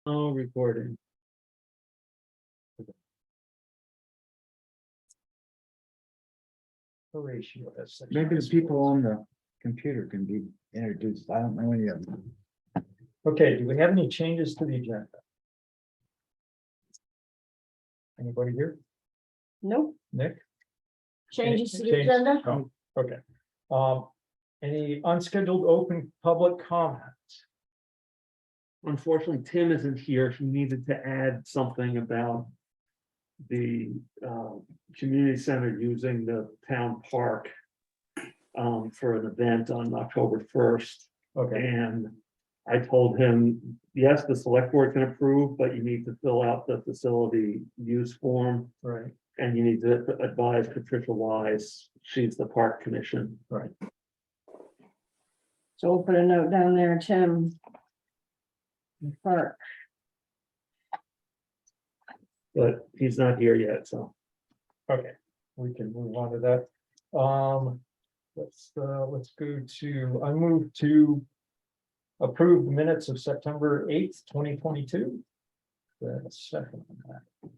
Oh, recording. Horatio, that's such Maybe the nice people voice. on the computer can be introduced. I don't know any of them. Okay, do we have any changes to the agenda? Anybody here? Nope, Nick? changes to the Change- agenda. Oh, okay. Any unscheduled open public comments? Unfortunately, Tim isn't here. He needed to add something about the community center using the town park for an event on October 1st. Okay, And I told him, yes, the select board can approve, but you need to fill out the facility use form. right, And you need to advise Patricia Wise, she's the park commission. right. So we'll put a note down there, Tim. Park. But he's not here yet, so. Okay, we can move on to that. Let's go to, I move to approve the minutes of September 8th, 2022. Second on that.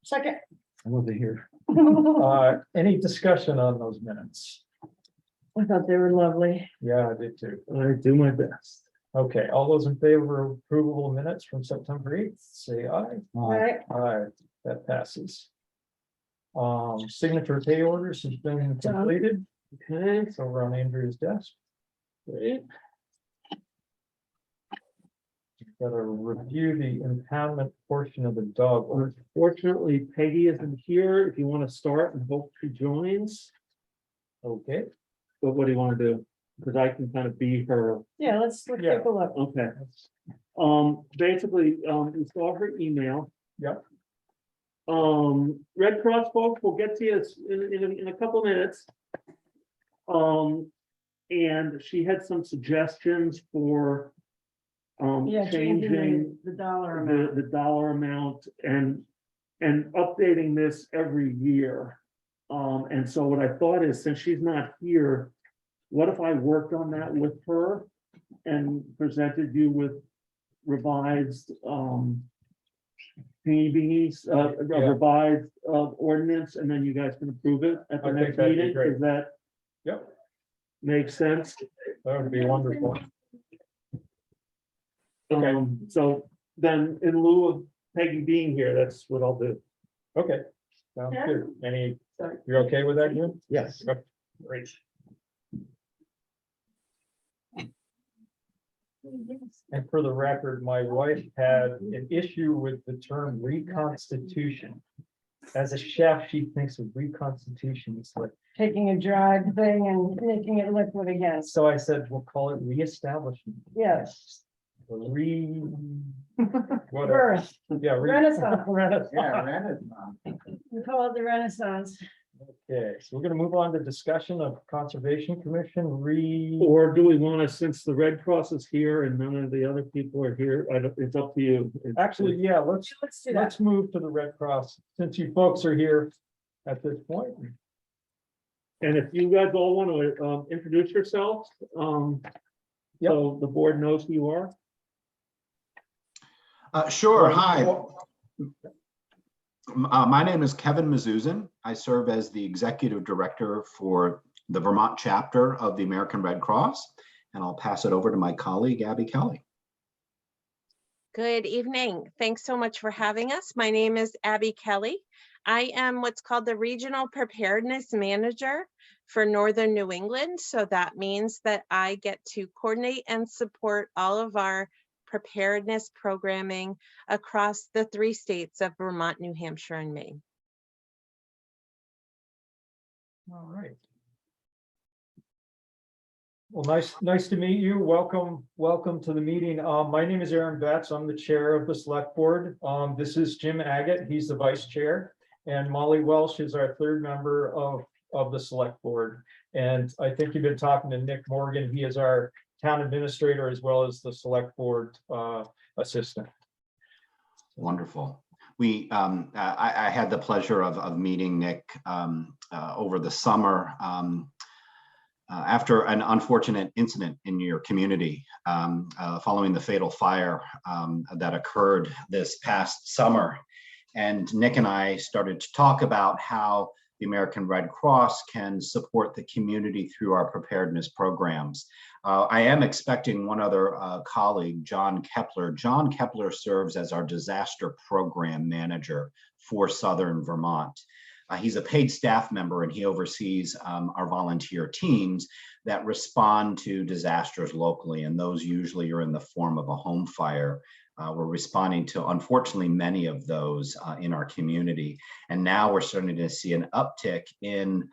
Second. I wasn't here. Any discussion on those minutes? I thought they were lovely. Yeah, I did too. I do my best. Okay, all those in favor of approval of minutes from September 8th, say aye. All right, Aye, that passes. Signature pay orders has been completed. Okay, it's over on Andrew's desk. Great. Got to review the impoundment portion of the dog order. Unfortunately, Peggy isn't here. If you want to start and hope she joins, Okay, but what do you want to do? Because I can kind of be her. yeah, let's Yeah. take a look. Okay. Basically, we saw her email. Yep. Red Cross folks will get to you in a couple minutes. And she had some suggestions for Yeah, changing changing the dollar amount. the dollar amount and updating this every year. And so what I thought is, since she's not here, what if I worked on that with her and presented you with revised PBs, Yeah. revised ordinance, and then you guys can approve it at the I think next that'd be meeting? great. Does that yep, make sense? that would be wonderful. Okay. So then in lieu of Peggy being here, that's what I'll do. Okay, sounds Yeah. good. Any, Sorry. you're okay with that, Jim? Yes. Great. And for the record, my wife had an issue with the term reconstitution. As a chef, she thinks of reconstitution as like, Taking a dried thing and making it liquid again. so I said, we'll call it reestablishment. Yes. Or whatever. Birth, Yeah. Renaissance. Renaissance. Yeah, Renaissance. we call it the Renaissance. Okay, so we're gonna move on to discussion of Conservation Commission Or do we want to, since the Red Cross is here and none of the other people are here, it's up to you. Actually, yeah, let's Let's do that. let's move to the Red Cross, since you folks are here at this point. And if you guys all want to introduce yourselves, so the board knows who you are. Sure. Hi. My name is Kevin Mezuzin. I serve as the executive director for the Vermont chapter of the American Red Cross, and I'll pass it over to my colleague, Abby Kelly. Good evening. Thanks so much for having us. My name is Abby Kelly. I am what's called the Regional Preparedness Manager for Northern New England. So that means that I get to coordinate and support all of our preparedness programming across the 3 states of Vermont, New Hampshire, and Maine. All right. Well, nice to meet you. Welcome to the meeting. My name is Aaron Betts. I'm the chair of the select board. This is Jim Agate. He's the vice chair. And Molly Welsh is our 3rd member of the select board. And I think you've been talking to Nick Morgan. He is our town administrator as well as the select board assistant. Wonderful. I had the pleasure of meeting Nick over the summer. After an unfortunate incident in your community following the fatal fire that occurred this past summer. And Nick and I started to talk about how the American Red Cross can support the community through our preparedness programs. I am expecting one other colleague, John Kepler. John Kepler serves as our disaster program manager for Southern Vermont. He's a paid staff member and he oversees our volunteer teams that respond to disasters locally. And those usually are in the form of a home fire. We're responding to, unfortunately, many of those in our community. And now we're starting to see an uptick in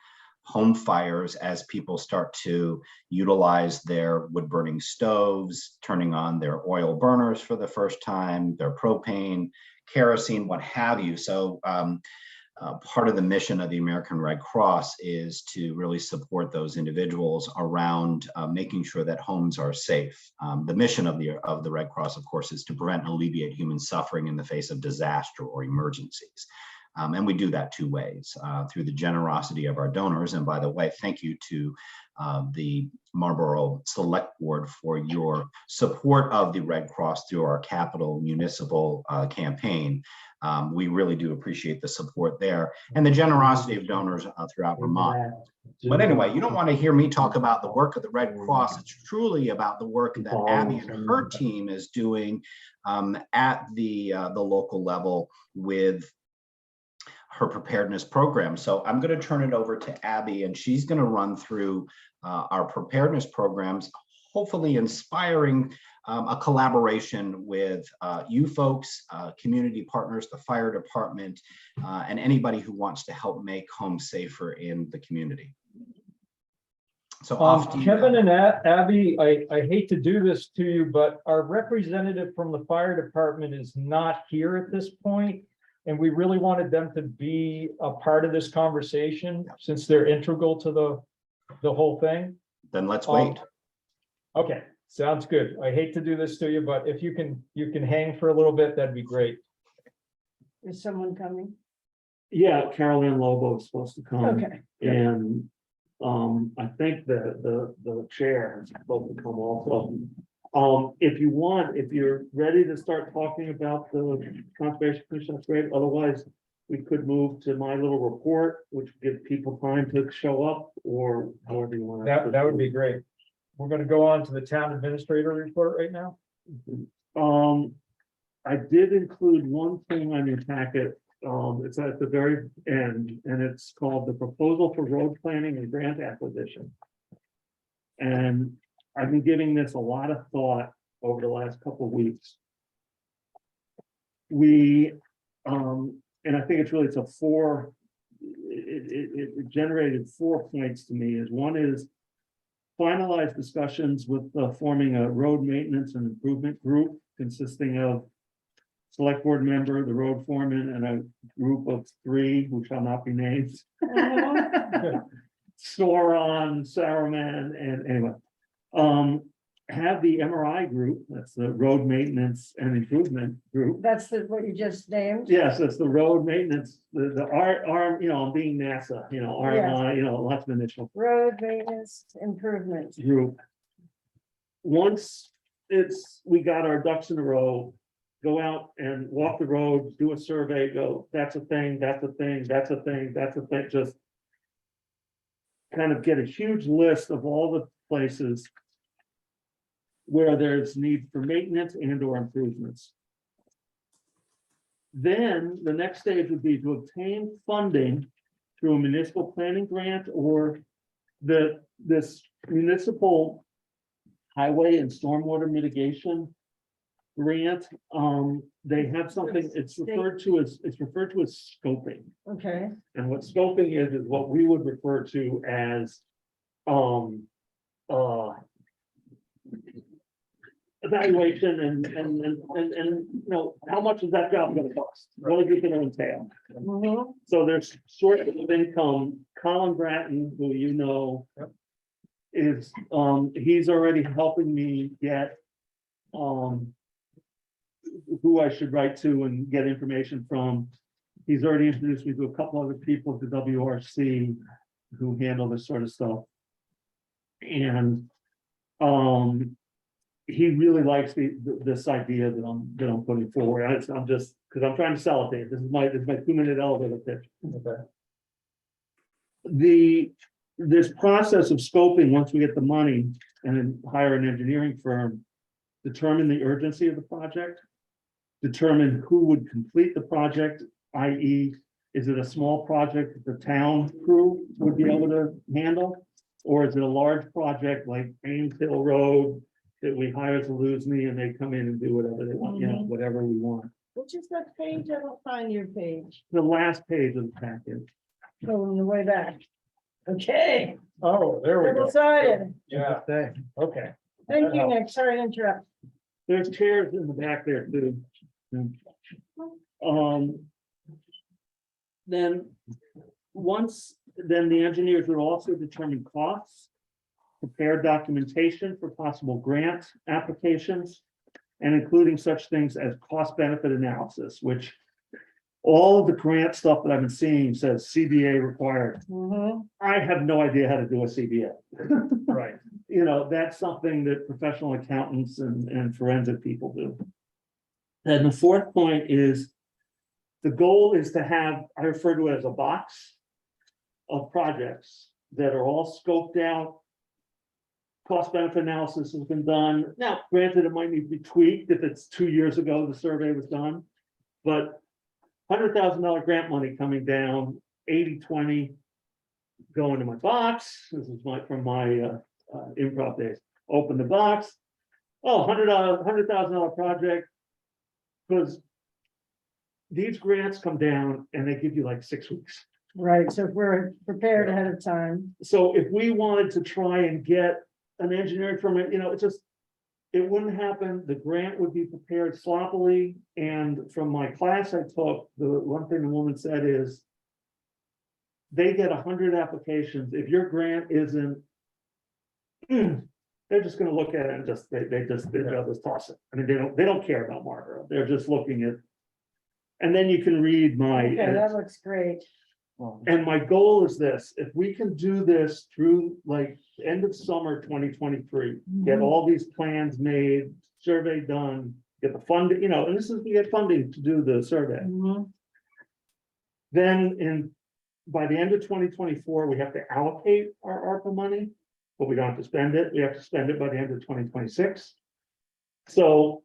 home fires as people start to utilize their wood burning stoves, turning on their oil burners for the first time, their propane, kerosene, what have you. So part of the mission of the American Red Cross is to really support those individuals around making sure that homes are safe. The mission of the Red Cross, of course, is to prevent and alleviate human suffering in the face of disaster or emergencies. And we do that two ways, through the generosity of our donors. And by the way, thank you to the Marlboro Select Board for your support of the Red Cross through our Capital Municipal campaign. We really do appreciate the support there and the generosity of donors throughout Vermont. But anyway, you don't want to hear me talk about the work of the Red Cross. It's truly about the work that Abby and her team is doing at the local level with her preparedness program. So I'm going to turn it over to Abby, and she's going to run through our preparedness programs, hopefully inspiring a collaboration with you folks, community partners, the fire department, and anybody who wants to help make homes safer in the community. So off to you, Kevin and Abby, I hate to do this to you, but our representative from the fire department is not here at this point. And we really wanted them to be a part of this conversation since they're integral to the whole thing. Then let's wait. Okay, sounds good. I hate to do this to you, but if you can hang for a little bit, that'd be great. Is someone coming? Yeah, Carol Ann Lobo is supposed to come. Okay. And I think the chair is supposed to come also. If you want, if you're ready to start talking about the Conservation Commission, that's great. Otherwise, we could move to my little report, which would give people time to show up, or however you want. That would be great. We're gonna go on to the town administrator report right now. I did include one thing on your packet. It's at the very end, and it's called the proposal for road planning and grant acquisition. And I've been giving this a lot of thought over the last couple of weeks. And I think it's a four, it generated 4 points to me. Is one is finalize discussions with forming a road maintenance and improvement group consisting of select board member, the road foreman, and a group of 3 who shall not be named. Soron, Saruman, and anyway. Have the MRI group, that's the road maintenance and improvement group. That's what you just named? Yes, that's the road maintenance, the arm, I'm being NASA, RMI, lots of initial Road maintenance improvement. group. Once we got our ducks in a row, go out and walk the road, do a survey, go, that's a thing, that's a thing, that's a thing, that's a thing, just kind of get a huge list of all the places where there's need for maintenance and or improvements. Then the next stage would be to obtain funding through a municipal planning grant or this municipal highway and stormwater mitigation grant. They have something, it's referred to as scoping. Okay, And what scoping is what we would refer to as evaluation and how much is that job going to cost? What is it going to entail? mhm, So there's sources of income. Colin Bratton, who is he's already helping me get who I should write to and get information from. He's already introduced me to a couple other people at the WRC who handle this sort of stuff. And, he really likes this idea that I'm putting forward. I'm just, because I'm trying to sell it to you. This is my 2-minute elevator pitch. Okay. This process of scoping, once we get the money and then hire an engineering firm, determine the urgency of the project, determine who would complete the project, i.e., is it a small project that the town crew would be able to handle? Or is it a large project like Ames Hill Road that we hire to lose me and they come in and do whatever they want, whatever we want? Which is that page? I don't find your page. The last page of the package. Going the way back. Okay, Oh, there we go. decided. Yeah, okay. Thank you, Nick. Sorry to interrupt. There's chairs in the back there too. Then the engineers would also determine costs, prepare documentation for possible grant applications, and including such things as cost benefit analysis, which all of the grant stuff that I've been seeing says CBA required. I have no idea how to do a CBA. Right. That's something that professional accountants and forensic people do. And the fourth point is the goal is to have, I refer to it as a box of projects that are all scoped out. Cost benefit analysis has been done. Now, granted, it might need to be tweaked if it's 2 years ago the survey was done, but $100,000 grant money coming down, 80-20 going to my box. This is from my improv days. Open the box. Oh, $100,000 project. Because these grants come down and they give you like 6 weeks. Right, so if we're prepared ahead of time. So if we wanted to try and get an engineering firm, it wouldn't happen. The grant would be prepared sloppily. And from my class I took, the one thing the woman said is they get 100 applications. If your grant isn't, they're just going to look at it and they'll just toss it. I mean, they don't care about Marlboro. They're just looking at, and then you can read my. Okay, that looks great. And my goal is this: if we can do this through like end of summer 2023, get all these plans made, survey done, get the funding, and this is we get funding to do the survey. Then by the end of 2024, we have to allocate our ARPA money, but we don't have to spend it. We have to spend it by the end of 2026. So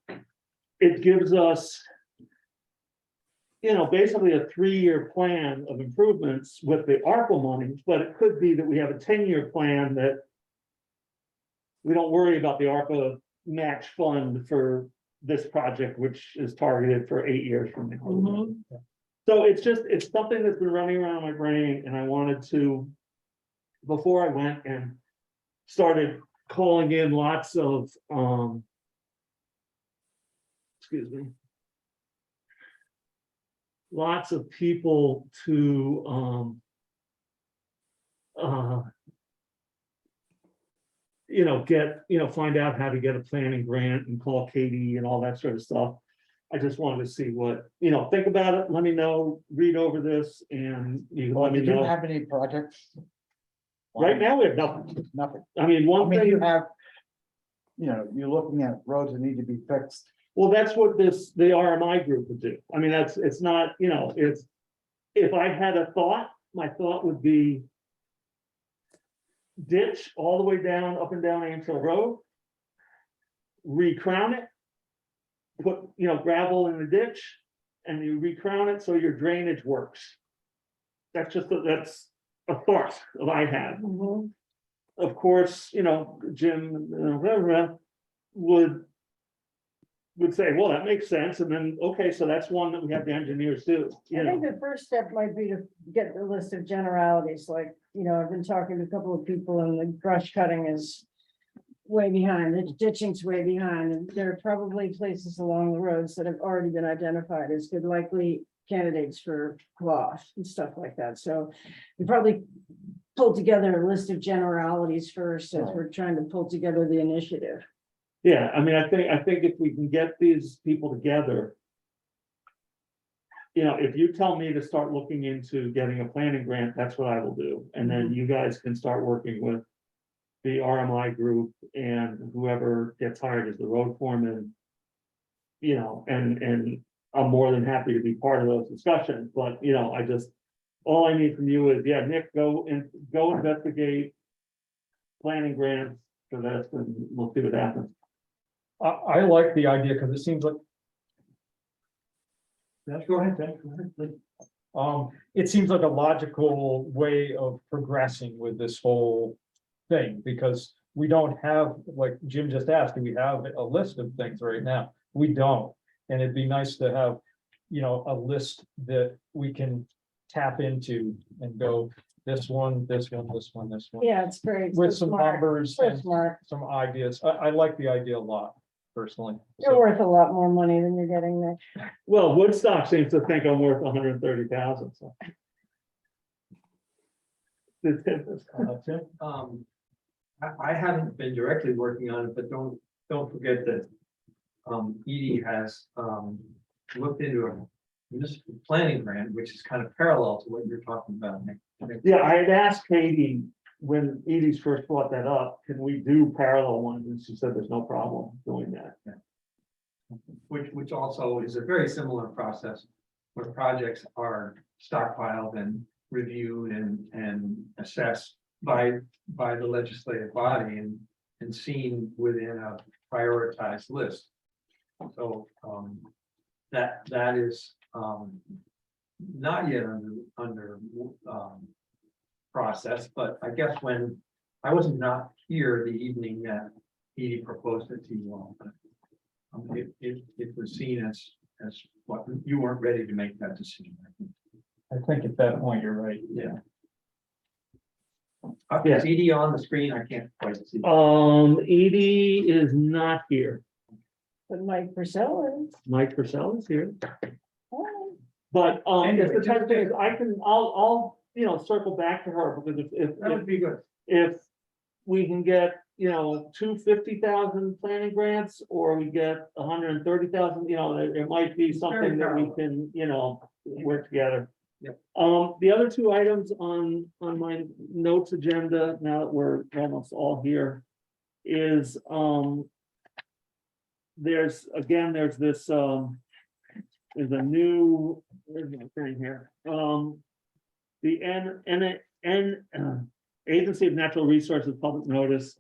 it gives us, basically a 3-year plan of improvements with the ARPA money, but it could be that we have a 10-year plan that we don't worry about the ARPA match fund for this project, which is targeted for 8 years from now. So it's something that's been running around my brain, and I wanted to, before I went and started calling in lots of, lots of people to, find out how to get a planning grant and call Katie and all that sort of stuff. I just wanted to see what, think about it, let me know, read over this, and you can let me Did you know. have any projects? Right now, we have nothing. Nothing. I mean, I one mean, thing, you have, you're looking at roads that need to be fixed. well, that's what the RMI group would do. I mean, it's not, it's, if I had a thought, my thought would be ditch all the way down, up and down Ames Hill Road, recrown it, put, gravel in the ditch, and you recrown it so your drainage works. That's that's a thought that I had. Of course, Jim, whatever, would say, well, that makes sense. And then, okay, so that's one that we have the engineers do. I think the first step might be to get the list of generalities, like, I've been talking to a couple of people and the brush cutting is way behind, the ditching's way behind, and there are probably places along the roads that have already been identified as good likely candidates for cloth and stuff like that. So we probably pull together a list of generalities first as we're trying to pull together the initiative. Yeah, I mean, I think if we can get these people together, if you tell me to start looking into getting a planning grant, that's what I will do. And then you guys can start working with the RMI group and whoever gets hired as the road foreman. You know, and I'm more than happy to be part of those discussions, but you know, all I need from you is, yeah, Nick, go investigate planning grants for this and we'll see what happens. I like the idea because it seems like. Go ahead, Dan. Go ahead, please. It seems like a logical way of progressing with this whole thing, because we don't have, like Jim just asked, do we have a list of things right now? We don't, and it'd be nice to have, you know, a list that we can tap into and go, this one, this one, this one, this one. Yeah, it's great. With So some smart, numbers so and smart. some ideas. I like the idea a lot, personally. You're worth a lot more money than you're getting there. Well, Woodstock seems to think I'm worth 130,000, so. Tim? I haven't been directly working on it, but don't forget that Edie has looked into a municipal planning grant, which is kind of parallel to what you're talking about, Nick. Yeah, I had asked Katie when Edie's first brought that up, can we do parallel ones? And she said there's no problem doing that. Which also is a very similar process where projects are stockpiled and reviewed and assessed by the legislative body and seen within a prioritized list. So that is not yet under process, but I guess when I was not here the evening that he proposed it to you all, but it was seen as what you weren't ready to make that decision. I think at that point, you're right. Yeah. Yeah. Is Edie on the screen? I can't quite see. Edie is not here. But Mike Purcell is. Mike Purcell is here. Oh, But Anyway, if the type of thing is, I'll you know, circle back to her because That would be good. if we can get, you know, 250,000 planning grants, or we get 130,000, you know, it might be something that we can, you know, work together. Yep. The other two items on my notes agenda, now that we're almost all here, is there's this there's a new, where's my thing here? The Agency of Natural Resources Public Notice.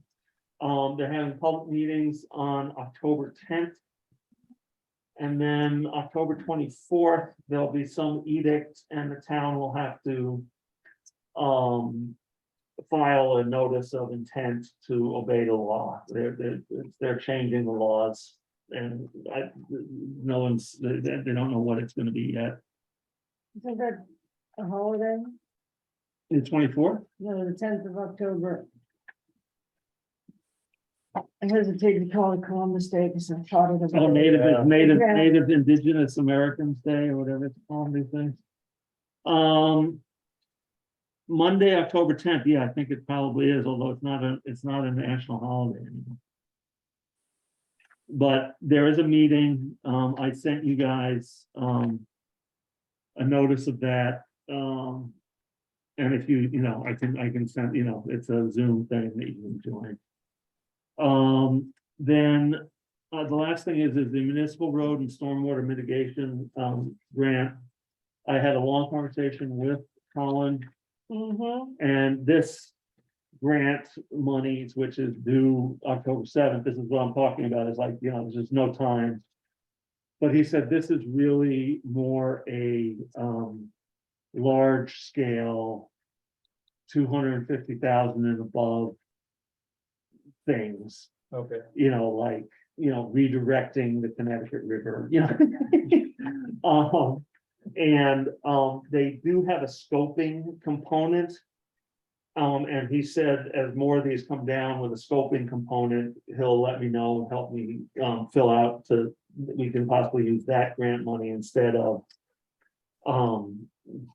They're having public meetings on October 10th. And then October 24th, there'll be some edict and the town will have to file a notice of intent to obey the law. They're changing the laws, and they don't know what it's gonna be yet. isn't that a holiday? The 24th? No, the 10th of October. I hesitate to call it Columbus Day because I thought it was. Oh, Yeah. Native Indigenous Americans Day or whatever it's called these things. Monday, October 10th, yeah, I think it probably is, although it's not a national holiday anymore. But there is a meeting, I sent you guys a notice of that. And if you know, I can send, you know, it's a Zoom thing that you can join. Then the last thing is the municipal road and stormwater mitigation grant. I had a long conversation with Colin, Mm-hmm. and this grant monies, which is due October 7th, this is what I'm talking about, is like, you know, there's just no time. But he said this is really more a large scale, 250,000 and above things, Okay. you know, like, you know, redirecting the Connecticut River, you know. They do have a scoping component. And he said, as more of these come down with a scoping component, he'll let me know, help me fill out we can possibly use that grant money instead of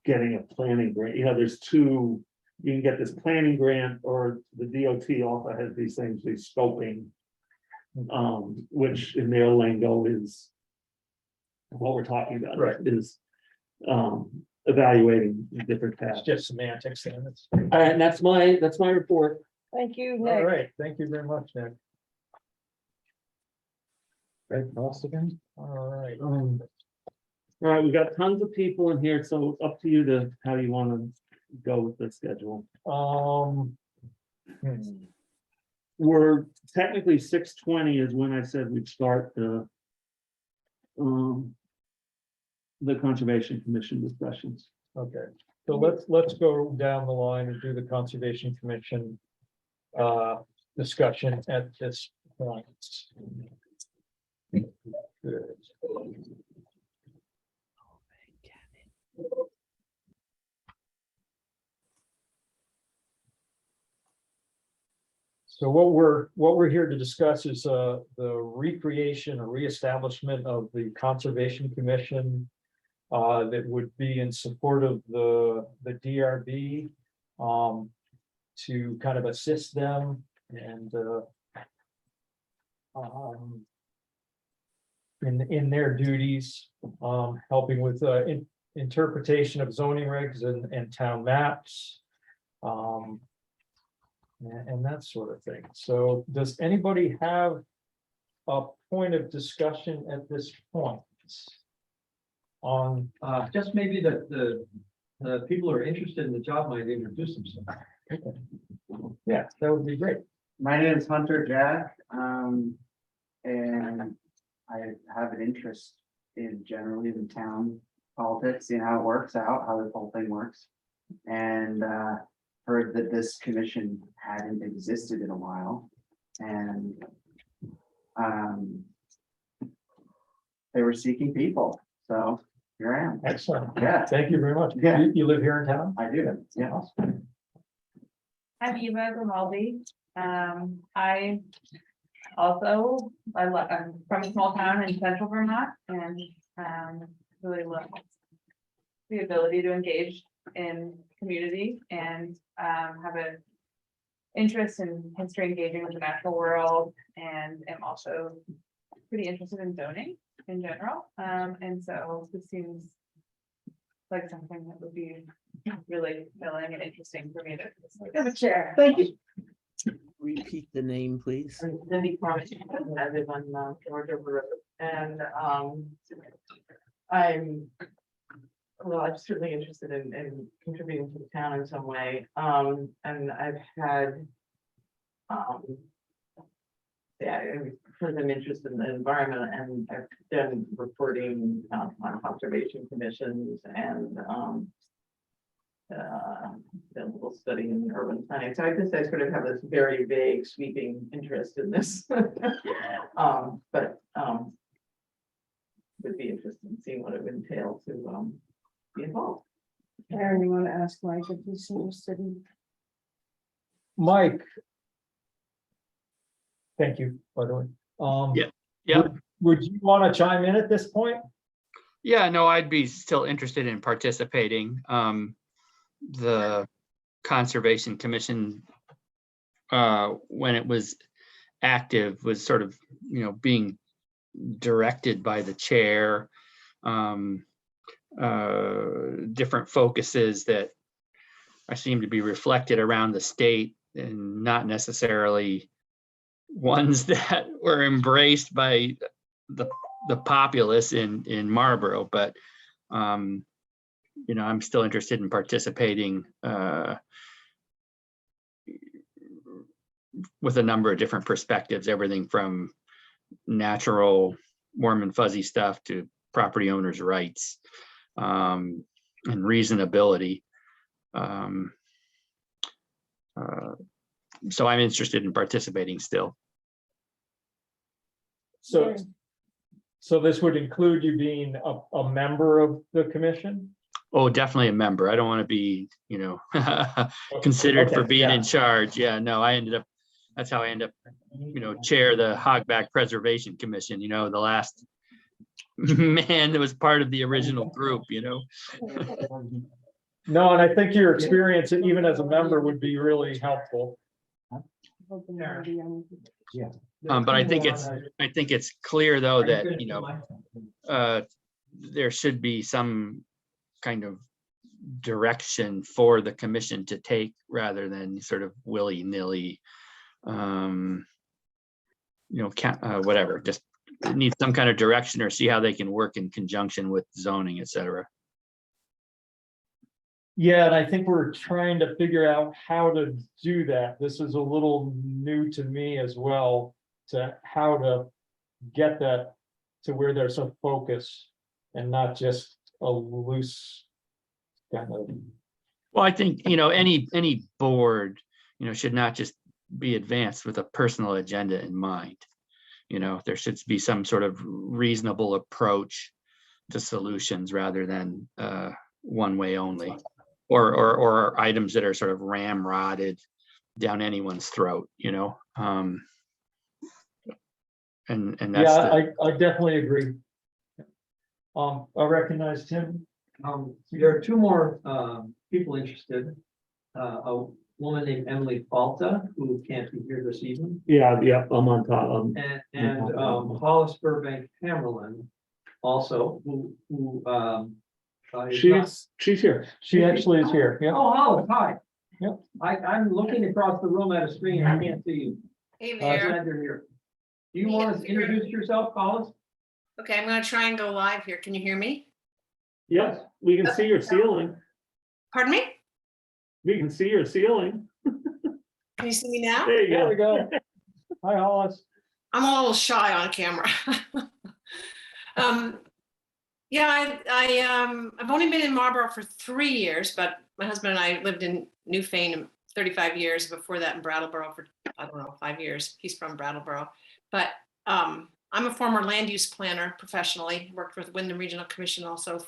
getting a planning grant. You know, there's two, you can get this planning grant, or the DOT also has these things, these scoping, which in their lingo is what we're talking about, Right. is evaluating different It's paths. just semantics then. And that's my report. Thank you, All Nick. right, thank you very much, Nick. Right, boss again? All right. All right, we got tons of people in here, so it's up to you to how you want to go with the schedule. We're technically 6:20 is when I said we'd start the Conservation Commission discussions. Okay, so let's go down the line and do the Conservation Commission discussion at this point. Good. So what we're here to discuss is the recreation or reestablishment of the Conservation Commission that would be in support of the DRB to kind of assist them and in their duties, helping with interpretation of zoning regs and town maps. And that sort of thing. So does anybody have a point of discussion at this point? On, Just maybe the people who are interested in the job might introduce themselves. yeah, that would be great. My name is Hunter Jack, and I have an interest in generally the town politics, seeing how it works out, how this whole thing works. And heard that this commission hadn't existed in a while, and they were seeking people, so here I am. Excellent. Yeah. Thank you very much. Yeah. You live here in town? I do, yeah. I'm Eva Grimaldi. I also, I'm from a small town in central Vermont and really love the ability to engage in community and have an interest in history, engaging with the natural world, and am also pretty interested in zoning in general. And so this seems like something that would be really filling and interesting for me to. Have a chair. Thank you. Repeat the name, please. Cindy Cornish, I live on Georgia Road, and I'm certainly interested in contributing to the town in some way. And I've had for them interested in the environment, and I've done reporting on conservation commissions and done a little study in urban planning. So I guess I sort of have this very vague sweeping interest in this. But would be interested in seeing what it would entail to be involved. Aaron, you want to ask Mike if he's interested in? Mike. Thank you, by the way. Yeah. Would you want to chime in at this point? Yeah, no, I'd be still interested in participating. The Conservation Commission, when it was active, was sort of, being directed by the chair. Different focuses that seem to be reflected around the state and not necessarily ones that were embraced by the populace in Marlboro, but I'm still interested in participating with a number of different perspectives, everything from natural, warm and fuzzy stuff to property owners' rights and reasonability. So I'm interested in participating still. So this would include you being a member of the commission? Oh, definitely a member. I don't want to be, considered for Okay, being yeah. in charge. Yeah, no, that's how I end up, chair the Hogback Preservation Commission, the last man that was part of the original group, No, and I think your experience, even as a member, would be really helpful. Yeah. But I think it's clear though that, there should be some kind of direction for the commission to take rather than sort of willy-nilly, whatever, just need some kind of direction or see how they can work in conjunction with zoning, et cetera. Yeah, and I think we're trying to figure out how to do that. This is a little new to me as well, to how to get that to where there's a focus and not just a loose kind of. Well, I think, any board, should not just be advanced with a personal agenda in mind. There should be some sort of reasonable approach to solutions rather than one way only, or items that are sort of ramrodded down anyone's throat, and that's Yeah, I definitely agree. I recognize Tim. There are two more people interested. A woman named Emily Falta, who can't be here this evening, Yeah, I'm on top. and Hollis Burbank Hammerlin also, who is not- She's here. She actually is here. Yeah. Oh, Hollis, hi. Yep. I'm looking across the room at a screen, I can't see you. Hey Glad there. you're here. Do you want to introduce yourself, Hollis? Okay, I'm gonna try and go live here. Can you hear me? Yes, we can see your ceiling. Pardon me? We can see your ceiling. Can you see me now? There you There we go. go. Hi, Hollis. I'm a little shy on camera. Yeah, I've only been in Marlboro for 3 years, but my husband and I lived in Newfane 35 years. Before that in Brattleboro for, 5 years. He's from Brattleboro. But I'm a former land use planner professionally, worked with Wyndham Regional Commission also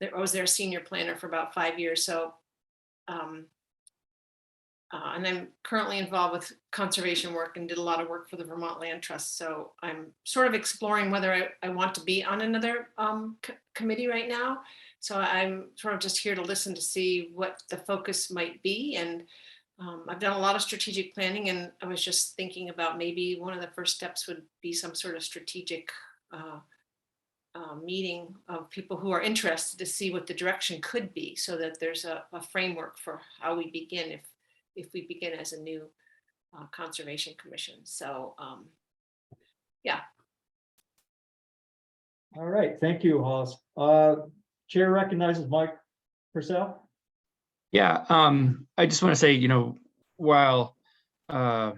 I was their senior planner for about 5 years. So, and I'm currently involved with conservation work and did a lot of work for the Vermont Land Trust. So I'm sort of exploring whether I want to be on another committee right now. So I'm sort of just here to listen to see what the focus might be. And I've done a lot of strategic planning, and I was just thinking about maybe one of the first steps would be some sort of strategic meeting of people who are interested to see what the direction could be, so that there's a framework for how we begin if we begin as a new conservation commission. So yeah. All right, thank you, Hollis. Chair recognizes Mike Purcell. Yeah, I just want to say, while the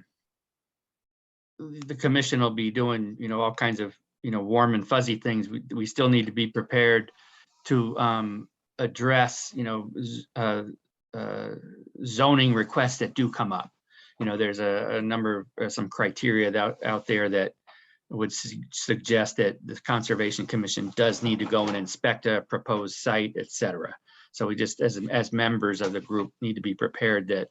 commission will be doing, all kinds of, warm and fuzzy things, we still need to be prepared to address, zoning requests that do come up. There's a number of some criteria out there that would suggest that the Conservation Commission does need to go and inspect a proposed site, et cetera. So we just, as members of the group, need to be prepared that,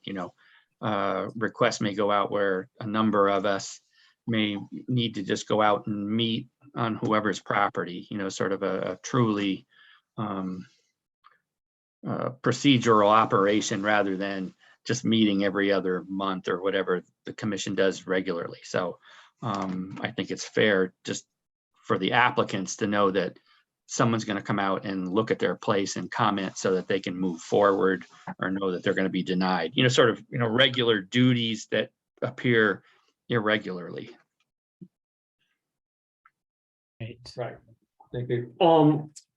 requests may go out where a number of us may need to just go out and meet on whoever's property, sort of a truly procedural operation rather than just meeting every other month or whatever the commission does regularly. So I think it's fair just for the applicants to know that someone's going to come out and look at their place and comment so that they can move forward, or know that they're going to be denied, sort of, regular duties that appear irregularly. Right. Thank you.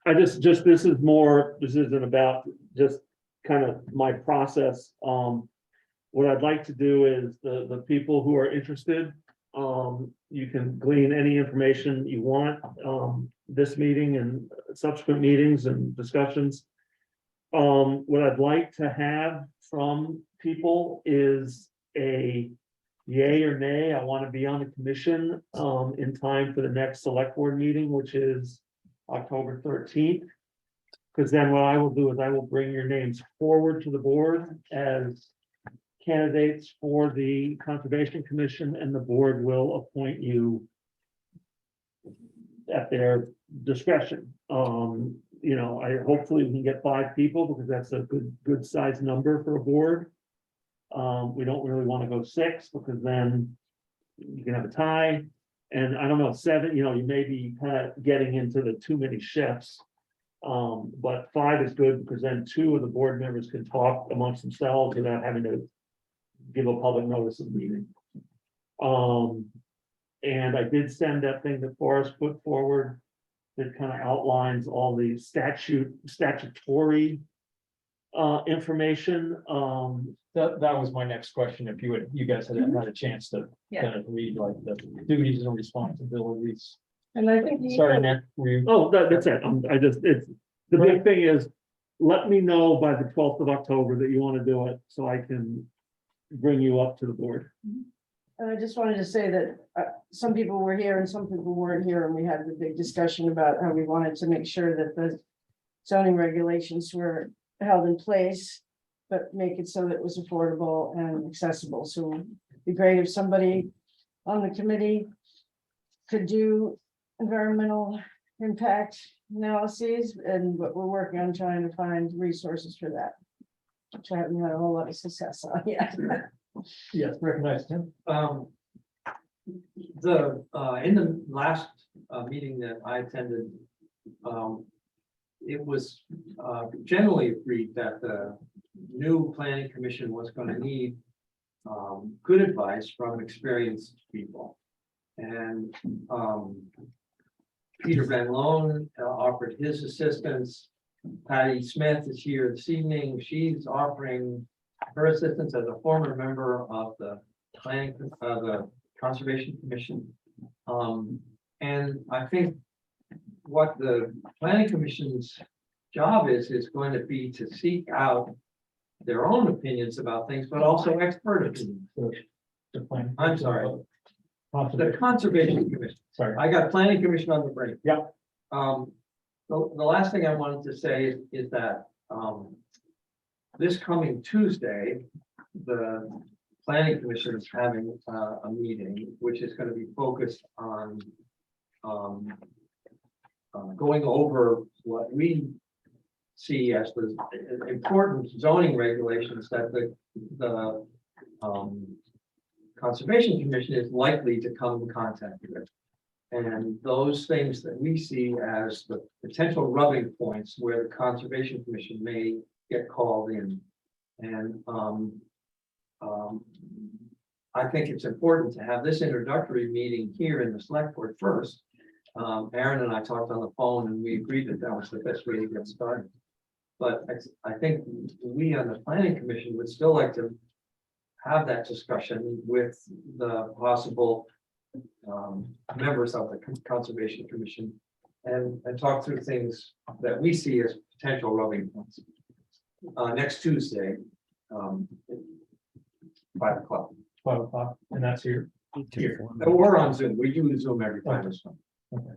This isn't about just kind of my process. What I'd like to do is the people who are interested, you can glean any information you want, this meeting and subsequent meetings and discussions. What I'd like to have from people is a yay or nay. I want to be on the commission in time for the next select board meeting, which is October 13th. Because then what I will do is I will bring your names forward to the board as candidates for the Conservation Commission, and the board will appoint you at their discretion. Hopefully we can get 5 people, because that's a good size number for a board. We don't really want to go 6, because then you can have a tie. And I don't know, 7, you may be kind of getting into the too many chefs. But 5 is good because then 2 of the board members can talk amongst themselves without having to give a public notice of the meeting. And I did send that thing that Forrest put forward that kind of outlines all the statutory information. That was my next question. If you guys had had a chance to Yeah. kind of read like the duties and responsibilities. And I think. Sorry, Nick, were you? Oh, that's it. The big thing is, let me know by the 12th of October that you want to do it, so I can bring you up to the board. And I just wanted to say that some people were here and some people weren't here, and we had the big discussion about how we wanted to make sure that the zoning regulations were held in place, but make it so that it was affordable and accessible. So it'd be great if somebody on the committee could do environmental impact analyses, and what we're working on trying to find resources for that, which I haven't had a whole lot of success on yet. Yes, recognize him. In the last meeting that I attended, it was generally agreed that the new planning commission was going to need good advice from experienced people. And Peter Van Loan offered his assistance. Patty Smith is here this evening. She's offering her assistance as a former member of the planning, the Conservation Commission. And I think what the planning commission's job is going to be to seek out their own opinions about things, but also expert opinions. I'm sorry, the Conservation Commission. Sorry. I got planning commission on the brain. Yep. The last thing I wanted to say is that this coming Tuesday, the planning commission is having a meeting, which is going to be focused on going over what we see as the important zoning regulations that the Conservation Commission is likely to come in contact with. And those things that we see as the potential rubbing points where the Conservation Commission may get called in. And I think it's important to have this introductory meeting here in the select board first. Aaron and I talked on the phone and we agreed that that was the best way to get started. But I think we on the planning commission would still like to have that discussion with the possible members of the Conservation Commission and talk through things that we see as potential rubbing points. Next Tuesday, 5 o'clock. 5 o'clock, and that's here. Here, we're on Zoom. We do Zoom every time this one. Okay.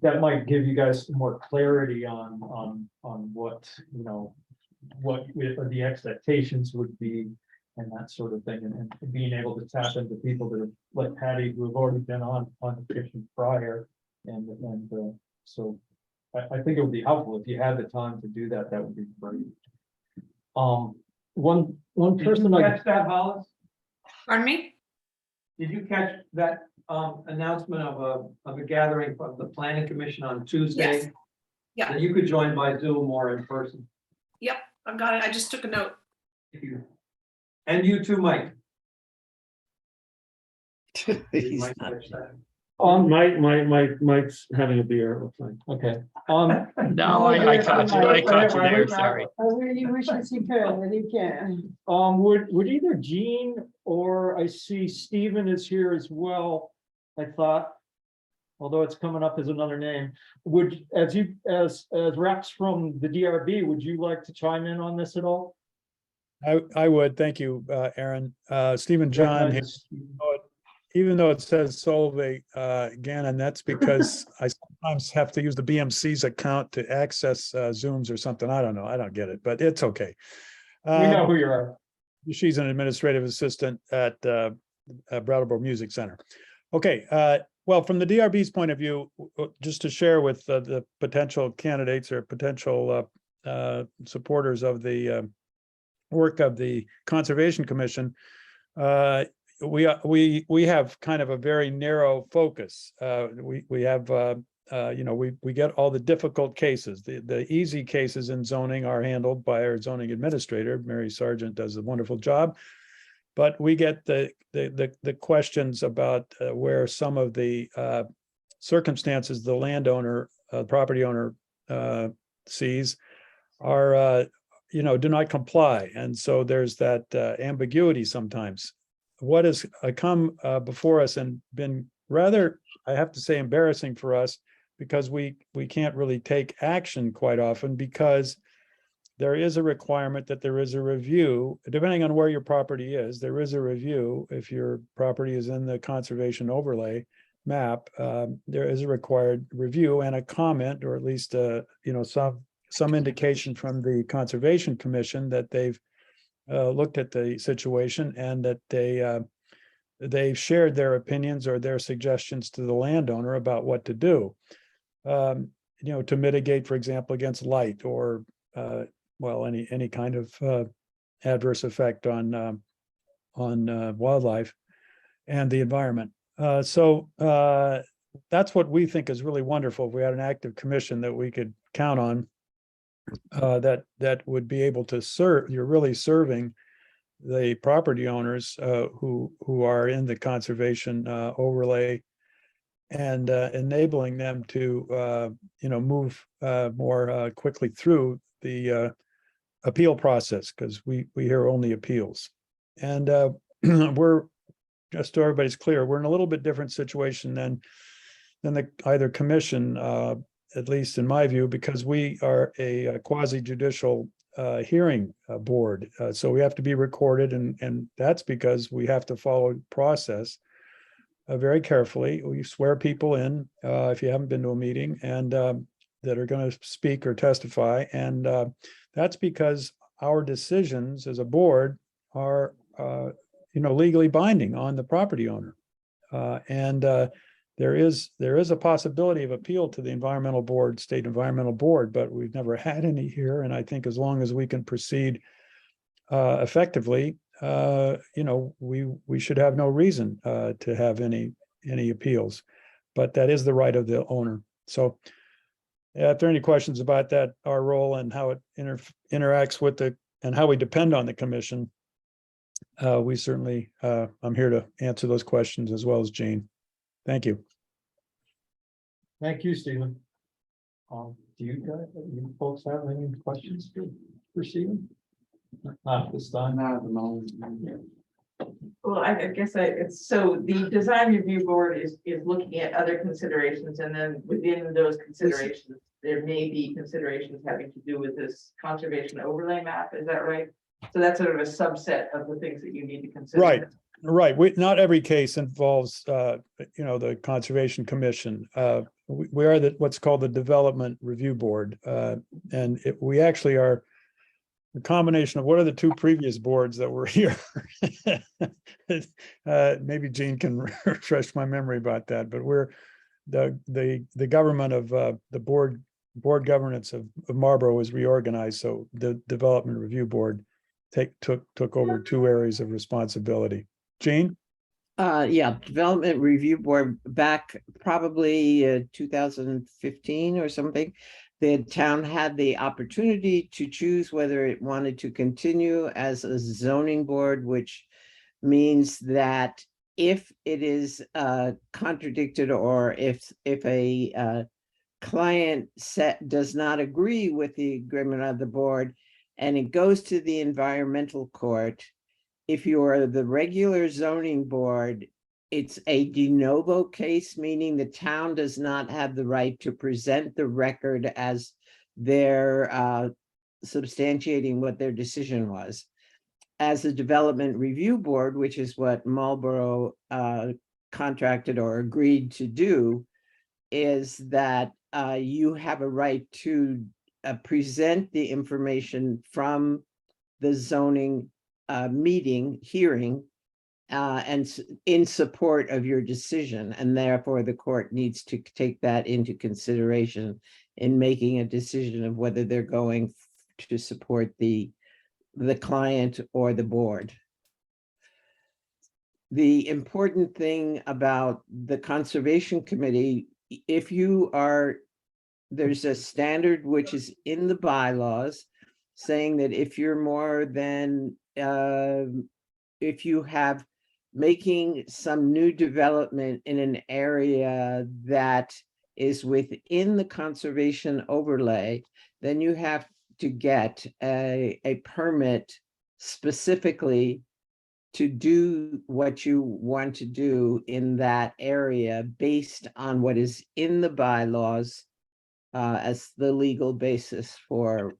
That might give you guys more clarity on what, you know, what the expectations would be and that sort of thing, and being able to tap into people that have, like Patty, who have already been on the commission prior, and so I think it would be helpful if you had the time to do that. That would be great. One person Did you catch that, Hollis? Pardon me? Did you catch that announcement of a gathering from the planning commission on Tuesday? Yes. Yeah. That you could join by Zoom or in person. Yep, I've got it. I just took a note. If you. And you too, Mike. You He's might not- catch that. Mike's having a beer, it looks like. Okay. No, I caught you there, sorry. I really wish that he could, and he can. Would either Gene or I see Stephen is here as well, I thought. Although it's coming up as another name, as reps from the DRB, would you like to chime in on this at all? I would, thank you, Aaron. Stephen John, even though it says Solvay, Gannon, that's because I sometimes have to use the BMC's account to access Zooms or something. I don't know. I don't get it, but it's okay. We know who you are. She's an administrative assistant at Brattleboro Music Center. Okay, well, from the DRB's point of view, just to share with the potential candidates or potential supporters of the work of the Conservation Commission, we have kind of a very narrow focus. We have we get all the difficult cases. The easy cases in zoning are handled by our zoning administrator. Mary Sargent does a wonderful job. But we get the questions about where some of the circumstances the landowner, property owner sees are, do not comply. And so there's that ambiguity sometimes. What has come before us and been rather, I have to say, embarrassing for us, because we can't really take action quite often, because there is a requirement that there is a review, depending on where your property is, there is a review. If your property is in the conservation overlay map, there is a required review and a comment, or at least, some indication from the Conservation Commission that they've looked at the situation and that they've shared their opinions or their suggestions to the landowner about what to do, to mitigate, for example, against light or any kind of adverse effect on wildlife and the environment. So that's what we think is really wonderful. If we had an active commission that we could count on, that would be able to serve, you're really serving the property owners who are in the conservation overlay, and enabling them to move more quickly through the appeal process, because we hear only appeals. And we're, just so everybody's clear, we're in a little bit different situation than the either commission, at least in my view, because we are a quasi judicial hearing board. So we have to be recorded, and that's because we have to follow process very carefully. We swear people in, if you haven't been to a meeting, and that are going to speak or testify. And that's because our decisions as a board are, legally binding on the property owner. And there is a possibility of appeal to the environmental board, state environmental board, but we've never had any here. And I think as long as we can proceed effectively, we should have no reason to have any appeals. But that is the right of the owner. So if there are any questions about that, our role and how it interacts with and how we depend on the commission, we certainly, I'm here to answer those questions, as well as Jane. Thank you. Thank you, Stephen. Do you folks have any questions for Stephen? Not this time. Not at the moment. Well, I guess it's, so the design review board is looking at other considerations, and then within those considerations, there may be considerations having to do with this conservation overlay map, is that right? So that's sort of a subset of the things that you need to consider. Right. Not every case involves, the Conservation Commission. We are what's called the Development Review Board. And we actually are a combination of what are the two previous boards that were here. Maybe Gene can refresh my memory about that, but we're the government of the board governance of Marlboro was reorganized. So the Development Review Board took over two areas of responsibility. Gene? Development Review Board, back probably 2015 or something. The town had the opportunity to choose whether it wanted to continue as a zoning board, which means that if it is contradicted, or if a client does not agree with the agreement of the board and it goes to the environmental court, if you are the regular zoning board, it's a de novo case, meaning the town does not have the right to present the record as they're substantiating what their decision was. As a development review board, which is what Marlboro contracted or agreed to do, is that you have a right to present the information from the zoning hearing, and in support of your decision, and therefore the court needs to take that into consideration in making a decision of whether they're going to support the client or the board. The important thing about the Conservation Committee if you are, there's a standard which is in the bylaws saying that if you're more than, if you have making some new development in an area that is within the conservation overlay, then you have to get a permit specifically to do what you want to do in that area based on what is in the bylaws as the legal basis for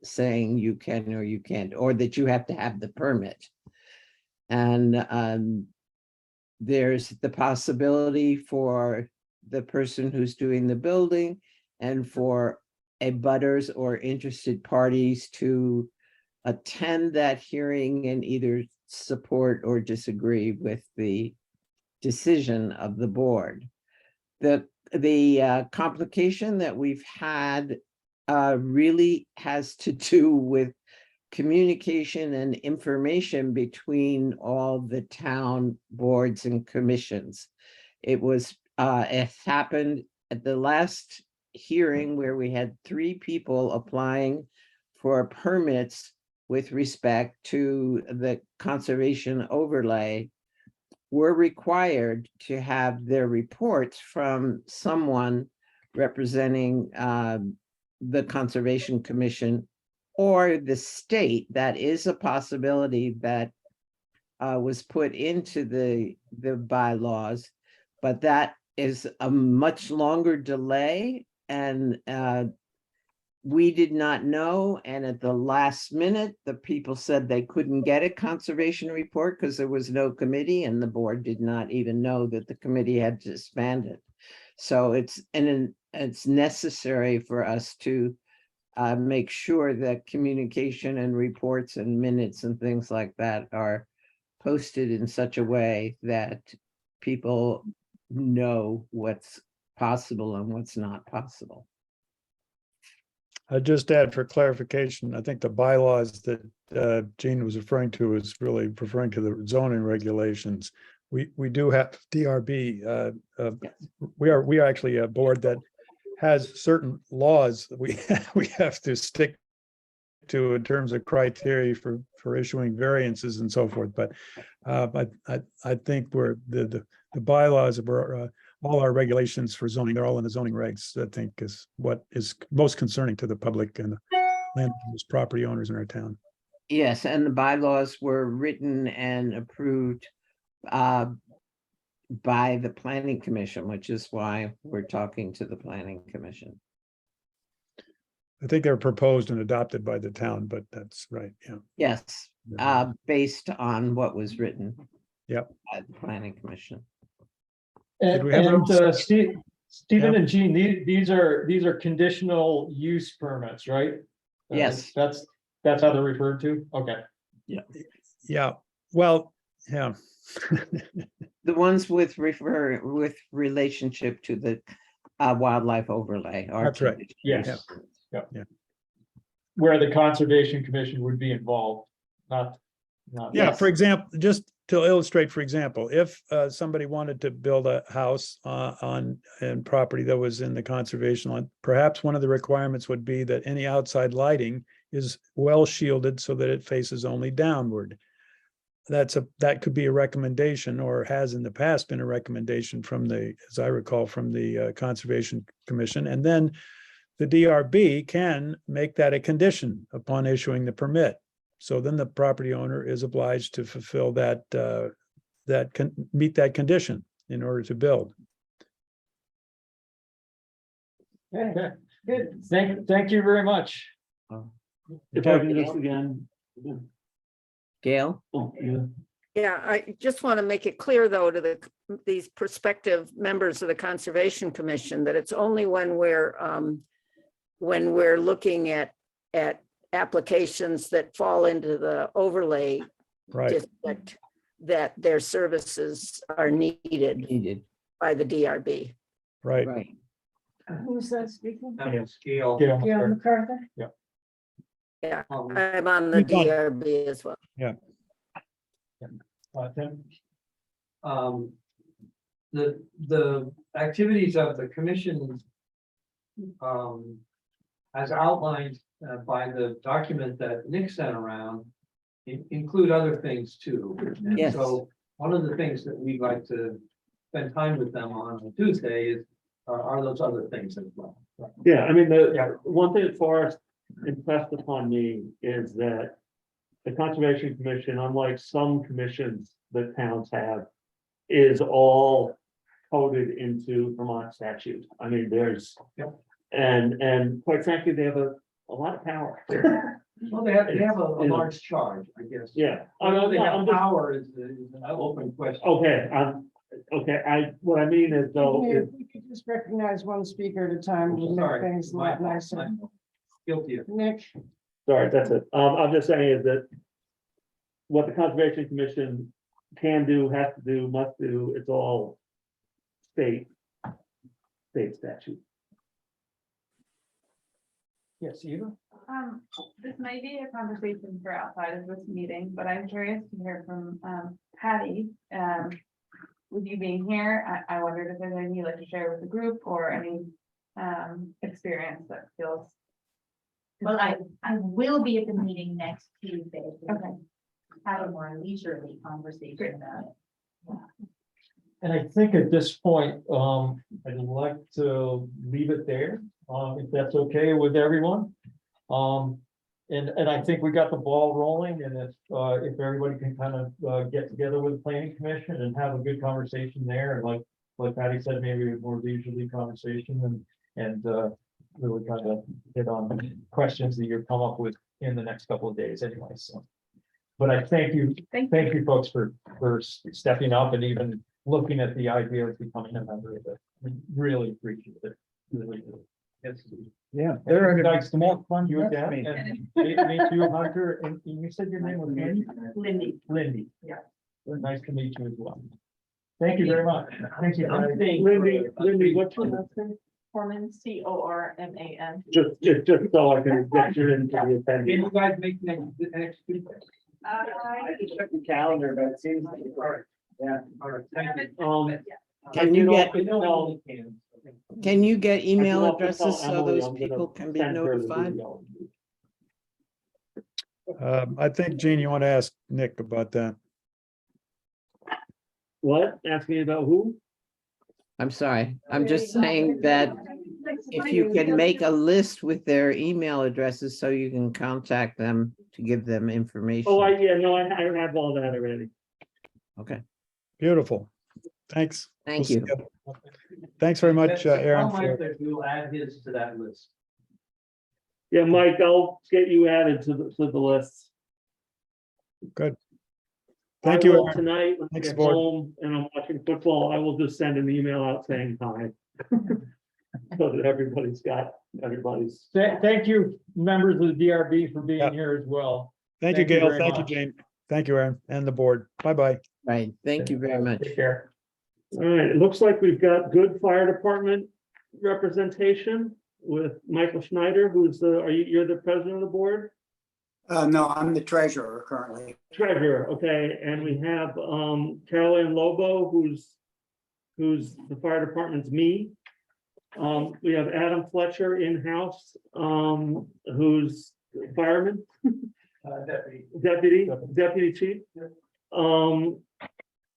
saying you can or you can't, or that you have to have the permit. And there's the possibility for the person who's doing the building and for abutters or interested parties to attend that hearing and either support or disagree with the decision of the board. The complication that we've had really has to do with communication and information between all the town boards and commissions. It happened at the last hearing where we had 3 people applying for permits with respect to the conservation overlay were required to have their reports from someone representing the Conservation Commission or the state. That is a possibility that was put into the bylaws, but that is a much longer delay, and we did not know. And at the last minute, the people said they couldn't get a conservation report because there was no committee, and the board did not even know that the committee had disbanded. So it's necessary for us to make sure that communication and reports and minutes and things like that are posted in such a way that people know what's possible and what's not possible. I just add for clarification, I think the bylaws that Jean was referring to is really referring to the zoning regulations. We do have DRB. We are actually a board that has certain laws that we have to stick to in terms of criteria for issuing variances and so forth. But I think the bylaws are all our regulations for zoning, they're all in the zoning regs, I think is what is most concerning to the public and landowners, property owners in our town. Yes, and the bylaws were written and approved by the planning commission, which is why we're talking to the planning commission. I think they're proposed and adopted by the town, but that's right, yeah. Yes, based on what was written. Yep. By the planning commission. Did we have And Stephen Yeah. and Jean, these are conditional use permits, right? Yes. That's how they're referred to? Okay. Yeah, well, yeah. The ones with relationship to the wildlife overlay are. That's right. Yes. Yeah. Where the Conservation Commission would be involved, not. Yeah, for example, just to illustrate, for example, if somebody wanted to build a house on property that was in the conservation line, perhaps one of the requirements would be that any outside lighting is well shielded so that it faces only downward. That could be a recommendation, or has in the past been a recommendation from as I recall, from the Conservation Commission. And then the DRB can make that a condition upon issuing the permit. So then the property owner is obliged to fulfill meet that condition in order to build. Okay, good. Thank you very much. If I can just again. Gail? Oh, yeah. Yeah, I just want to make it clear, though, to these prospective members of the Conservation Commission that it's only when we're looking at applications that fall into the overlay Right. district that their services are needed by the DRB. Right. Right. Who's that speaking? Scale. Yeah. Gail MacArthur? Yeah, I'm on the You've done- DRB as well. Tim? the activities of the commission as outlined by the document that Nick sent around, include other things too. And Yes. so one of the things that we'd like to spend time with them on Tuesday is, are those other things as well. Yeah, I mean, one thing that Forrest impressed upon me is that the Conservation Commission, unlike some commissions that towns have, is all coded into Vermont statute. I mean, there's, and quite frankly, they have a lot of power. Well, they have a large charge, I guess. Yeah. Although they have I'm just- power is an open question. Okay, what I mean is though, is, If we could just recognize one speaker at a time, we'll make Sorry. things a lot nicer. Guilty of. Nick, sorry, that's it. I'm just saying is that what the Conservation Commission can do, has to do, must do, it's all state statute. Yes, Eva? This may be a conversation for outside of this meeting, but I'm curious to hear from Patty. With you being here, I wondered if there's anything you'd like to share with the group or any experience that feels. Well, I will be at the meeting next Tuesday. Okay. Have a more leisurely conversation about it. And I think at this point, I'd like to leave it there, if that's okay with everyone. And I think we got the ball rolling, and if everybody can kind of get together with the planning commission and have a good conversation there, and like Patty said, maybe a more leisurely conversation and really kind of hit on questions that you've come up with in the next couple of days anyway, so. But I thank you folks for stepping up and even looking at the idea of becoming a member of it. I really appreciate it. Really do. Yes. Yeah, there are Nice to meet fun you guests, again, maybe. and meet you, Hunter, and you said your name was Lindy? Lindy. Lindy. Yeah. Nice to meet you as well. Thank you very much. Thank you. Lindy, what's your last name? Corman, CORMAN. Just so I can get you into the Can attendance. you guys make next Tuesday? I can check the calendar, but it seems like it's hard. Yeah. All right, thank you. Can you get, No, can you get email I'll tell addresses so Emily those I'm gonna people can be send her the notified? video. I think, Gene, you want to ask Nick about that. What? Asking about who? I'm sorry, I'm just saying that if you can make a list with their email addresses so you can contact them to give them information. Oh, I have all that already. Okay, Beautiful. Thanks. thank We'll you. see Thanks very much, Aaron. Tell Mike that we'll add his to that list. Yeah, Mike, I'll get you added to the list. Good. I Thank you, will Aaron. tonight, when I Thanks, get board. home and I'm watching football, I will just send an email out saying hi. So that everybody's. Thank you, members of the DRB, for being Yeah. here as well. Thank you, Thank you Gail. very Thank you, much. Jane. Thank you, Aaron, and the board. Bye-bye. Right, thank you very much. Take care. All right, it looks like we've got good fire department representation with Michael Schneider, you're the president of the board? No, I'm the treasurer currently. Treasurer, okay, and we have Carolyn Lobo, who's the fire department's me. We have Adam Fletcher in-house, who's fireman, deputy chief.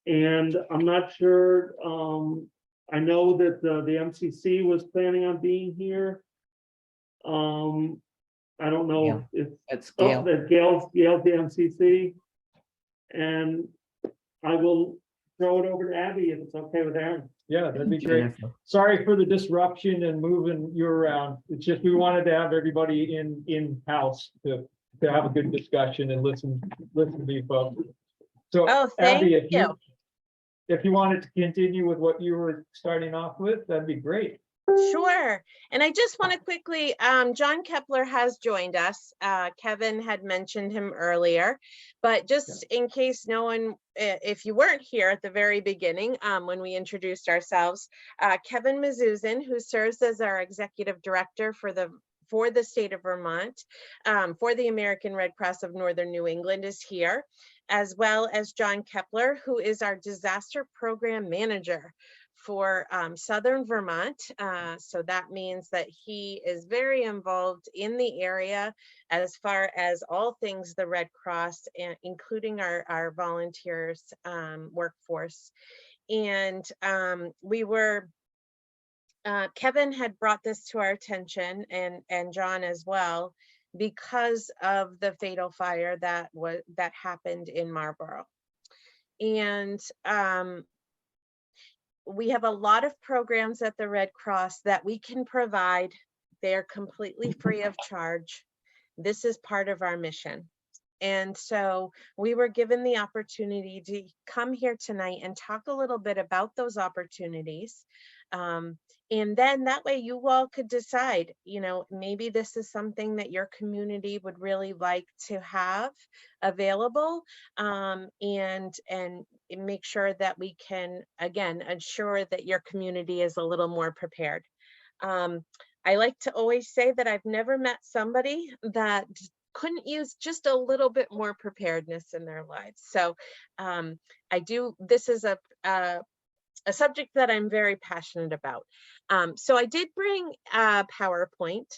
And I'm not sure, I know that the MCC was planning on being here. I don't know if That's Oh, Gail. that Gail's the MCC. And I will throw it over to Abby if it's okay with Aaron. Yeah, that'd be great. Jennifer. Sorry for the disruption and moving you around. It's just, we wanted to have everybody in-house to have a good discussion and listen to you folks. So Oh, thank Abby, if you wanted to continue with what you were starting off with, that'd be great. Sure. And I just want to quickly, John Kepler has joined us. Kevin had mentioned him earlier, but just in case no one, if you weren't here at the very beginning, when we introduced ourselves, Kevin Mizuzin, who serves as our executive director for the state of Vermont, for the American Red Cross of Northern New England, is here, as well as John Kepler, who is our disaster program manager for Southern Vermont. So that means that he is very involved in the area as far as all things the Red Cross, and including our volunteers workforce. And Kevin had brought this to our attention, and John as well, because of the fatal fire that happened in Marlboro. And we have a lot of programs at the Red Cross that we can provide. They're completely free of charge. This is part of our mission. And so we were given the opportunity to come here tonight and talk a little bit about those opportunities. And then that way you all could decide, you know, maybe this is something that your community would really like to have available, and make sure that we can, again, ensure that your community is a little more prepared. I like to always say that I've never met somebody that couldn't use just a little bit more preparedness in their lives. So this is a subject that I'm very passionate about. So I did bring a PowerPoint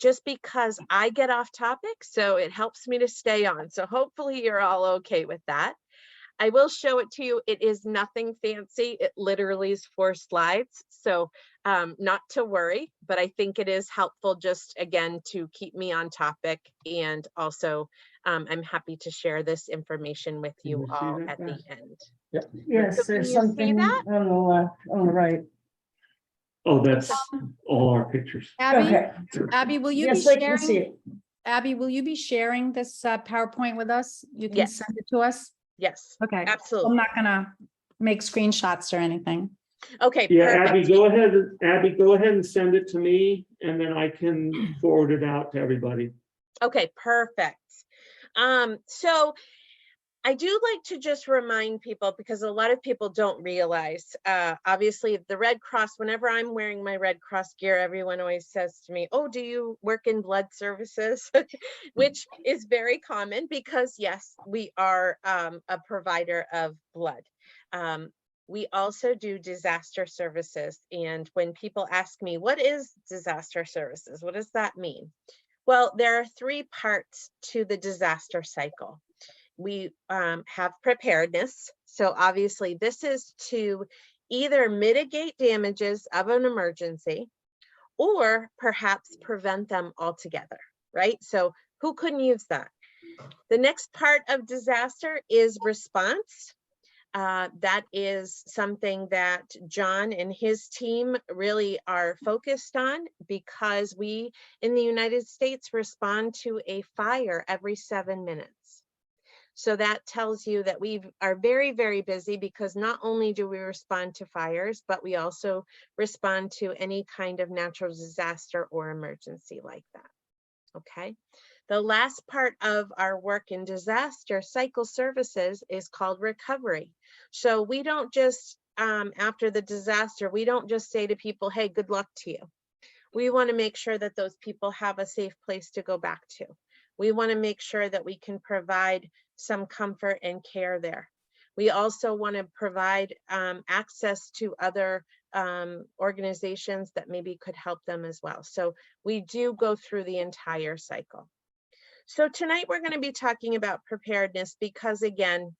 just because I get off topic, so it helps me to stay on. So hopefully you're all okay with that. I will show it to you. It is nothing fancy. It literally is 4 slides. So not to worry, but I think it is helpful just, again, to keep me on topic. And also I'm happy to share this information with you all at the end. Yes, So there's can you see something that? on the left, on the right. Oh, that's all our pictures. Abby, Okay. Abby, will you be Yes, I can see sharing? it. Abby, will you be sharing this PowerPoint with us? You can Yes. send it to us? Yes, Okay. I'm absolutely. not gonna make screenshots or anything. Okay, Yeah, perfect. Abby, go ahead and send it to me, and then I can forward it out to everybody. Okay, perfect. So I do like to just remind people, because a lot of people don't realize, obviously the Red Cross, whenever I'm wearing my Red Cross gear, everyone always says to me, oh, do you work in blood services? Which is very common because yes, we are a provider of blood. We also do disaster services. And when people ask me, what is disaster services? What does that mean? Well, there are 3 parts to the disaster cycle. We have preparedness. So obviously this is to either mitigate damages of an emergency or perhaps prevent them altogether, right? So who couldn't use that? The next part of disaster is response. That is something that John and his team really are focused on, because we in the United States respond to a fire every 7 minutes. So that tells you that we are very, very busy, because not only do we respond to fires, but we also respond to any kind of natural disaster or emergency like that. Okay. The last part of our work in disaster cycle services is called recovery. So we don't just, after the disaster, we don't just say to people, hey, good luck to you. We want to make sure that those people have a safe place to go back to. We want to make sure that we can provide some comfort and care there. We also want to provide access to other organizations that maybe could help them as well. So we do go through the entire cycle. So tonight we're going to be talking about preparedness, because again,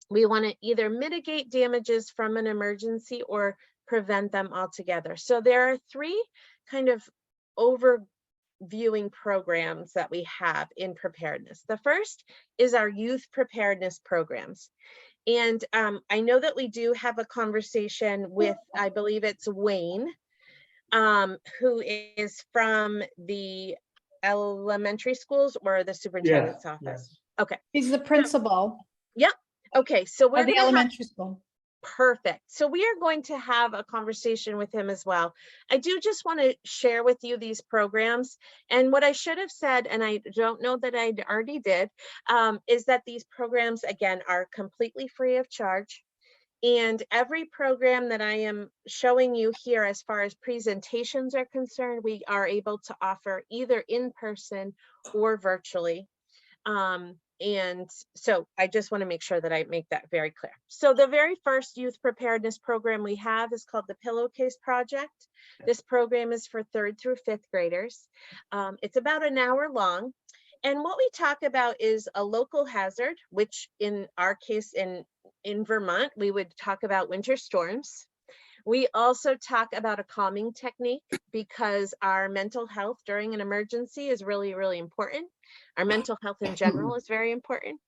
we want to either mitigate damages from an emergency or prevent them altogether. So there are 3 kind of overviewing programs that we have in preparedness. The first is our youth preparedness programs. And I know that we do have a conversation with, I believe it's Wayne, who is from the elementary schools or the superintendent's office. Okay. He's the principal. Yep. Okay. So we're Of the elementary school. Perfect. So we are going to have a conversation with him as well. I do just want to share with you these programs. And what I should have said, and I don't know that I already did, is that these programs, again, are completely free of charge. And every program that I am showing you here, as far as presentations are concerned, we are able to offer either in person or virtually. And so I just want to make sure that I make that very clear. So the very first youth preparedness program we have is called the Pillowcase Project. This program is for 3rd through 5th graders. It's about an hour long. And what we talk about is a local hazard, which in our case in Vermont, we would talk about winter storms. We also talk about a calming technique because our mental health during an emergency is really, really important. Our mental health in general is very important.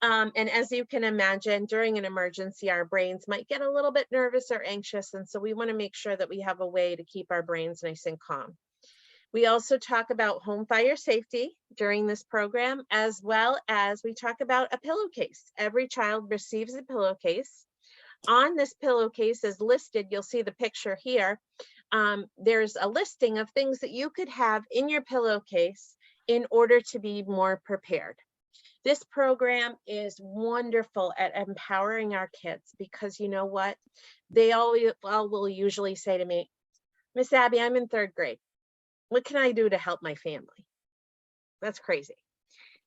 And as you can imagine, during an emergency, our brains might get a little bit nervous or anxious. And so we want to make sure that we have a way to keep our brains nice and calm. We also talk about home fire safety during this program, as well as we talk about a pillowcase. Every child receives a pillowcase. On this pillowcase is listed, you'll see the picture here. There's a listing of things that you could have in your pillowcase in order to be more prepared. This program is wonderful at empowering our kids because you know what? They all will usually say to me, Miss Abby, I'm in 3rd grade. What can I do to help my family? That's crazy.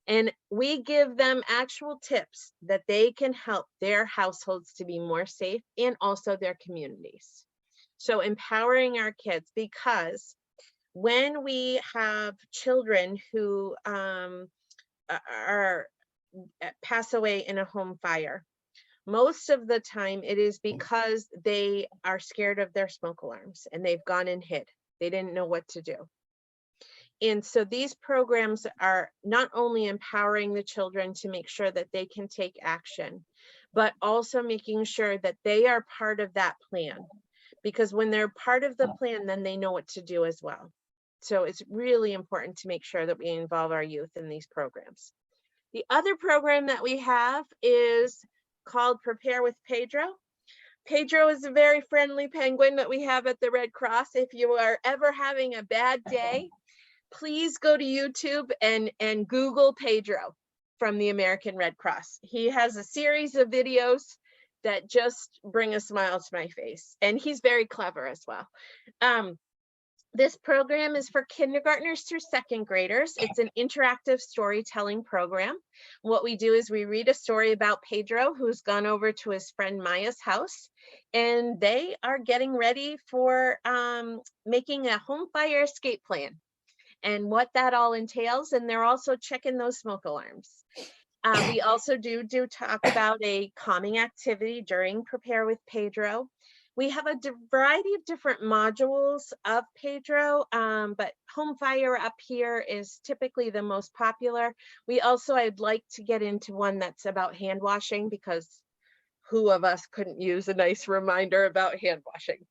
And we give them actual tips that they can help their households to be more safe and also their communities. So empowering our kids, because when we have children who pass away in a home fire, most of the time it is because they are scared of their smoke alarms and they've gone and hid. They didn't know what to do. And so these programs are not only empowering the children to make sure that they can take action, but also making sure that they are part of that plan. Because when they're part of the plan, then they know what to do as well. So it's really important to make sure that we involve our youth in these programs. The other program that we have is called Prepare with Pedro. Pedro is a very friendly penguin that we have at the Red Cross. If you are ever having a bad day, please go to YouTube and Google Pedro from the American Red Cross. He has a series of videos that just bring a smile to my face, and he's very clever as well. This program is for kindergartners through 2nd graders. It's an interactive storytelling program. What we do is we read a story about Pedro, who's gone over to his friend Maya's house, and they are getting ready for making a home fire escape plan and what that all entails. And they're also checking those smoke alarms. We also do talk about a calming activity during Prepare with Pedro. We have a variety of different modules of Pedro, but home fire up here is typically the most popular. I'd like to get into one that's about hand washing, because who of us couldn't use a nice reminder about hand washing?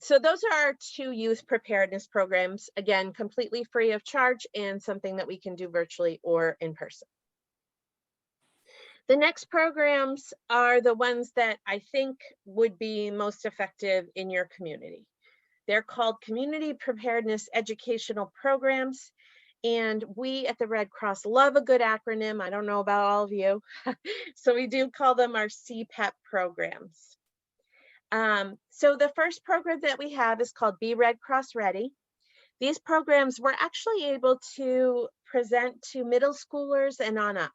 So those are our 2 youth preparedness programs, again, completely free of charge and something that we can do virtually or in person. The next programs are the ones that I think would be most effective in your community. They're called Community Preparedness Educational Programs. And we at the Red Cross love a good acronym. I don't know about all of you. So we do call them our CPEP programs. So the first program that we have is called Be Red Cross Ready. These programs we're actually able to present to middle schoolers and on up.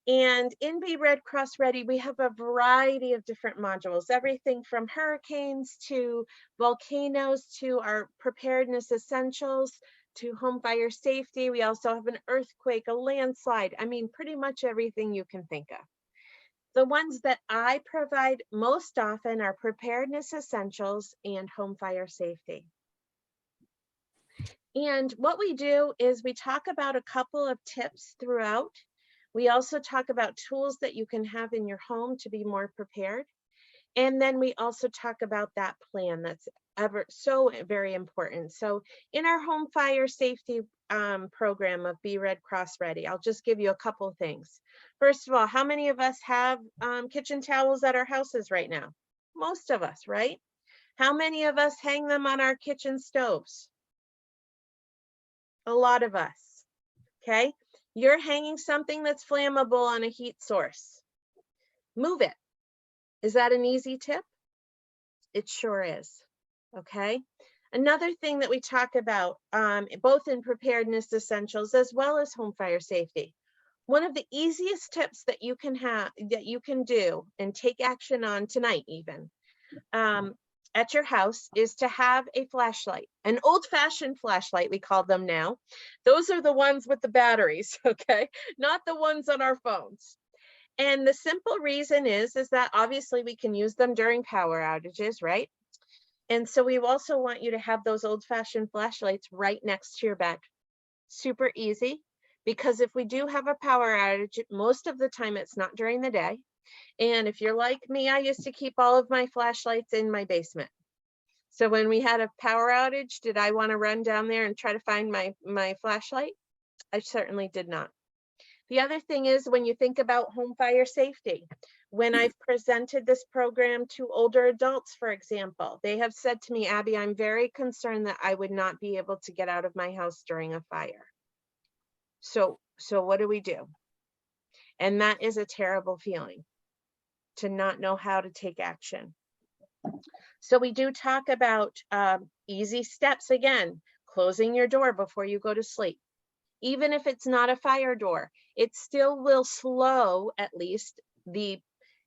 And in Be Red Cross Ready, we have a variety of different modules, everything from hurricanes to volcanoes to our preparedness essentials to home fire safety. We also have an earthquake, a landslide. I mean, pretty much everything you can think of. The ones that I provide most often are preparedness essentials and home fire safety. And what we do is we talk about a couple of tips throughout. We also talk about tools that you can have in your home to be more prepared. And then we also talk about that plan that's so very important. So in our home fire safety program of Be Red Cross Ready, I'll just give you a couple of things. First of all, how many of us have kitchen towels at our houses right now? Most of us, right? How many of us hang them on our kitchen stoves? A lot of us, okay? You're hanging something that's flammable on a heat source. Move it. Is that an easy tip? It sure is, okay? Another thing that we talk about, both in preparedness essentials as well as home fire safety, one of the easiest tips that you can have, that you can do and take action on tonight even, at your house, is to have a flashlight, an old-fashioned flashlight, we call them now. Those are the ones with the batteries, okay? Not the ones on our phones. And the simple reason is that obviously we can use them during power outages, right? And so we also want you to have those old-fashioned flashlights right next to your bed. Super easy, because if we do have a power outage, most of the time it's not during the day. And if you're like me, I used to keep all of my flashlights in my basement. So when we had a power outage, did I want to run down there and try to find my flashlight? I certainly did not. The other thing is, when you think about home fire safety, when I've presented this program to older adults, for example, they have said to me, Abby, I'm very concerned that I would not be able to get out of my house during a fire. So what do we do? And that is a terrible feeling, to not know how to take action. So we do talk about easy steps. Again, closing your door before you go to sleep. Even if it's not a fire door, it still will slow at least the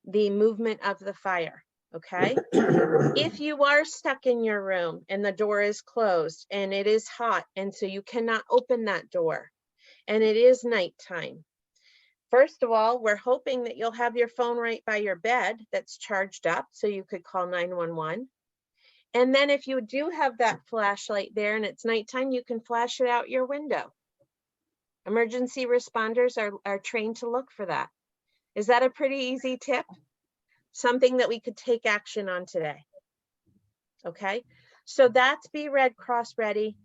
movement of the fire, okay? If you are stuck in your room and the door is closed and it is hot, and so you cannot open that door, and it is nighttime, first of all, we're hoping that you'll have your phone right by your bed that's charged up so you could call 911. And then if you do have that flashlight there and it's nighttime, you can flash it out your window. Emergency responders are trained to look for that. Is that a pretty easy tip? Something that we could take action on today. Okay, so that's Be Red Cross Ready.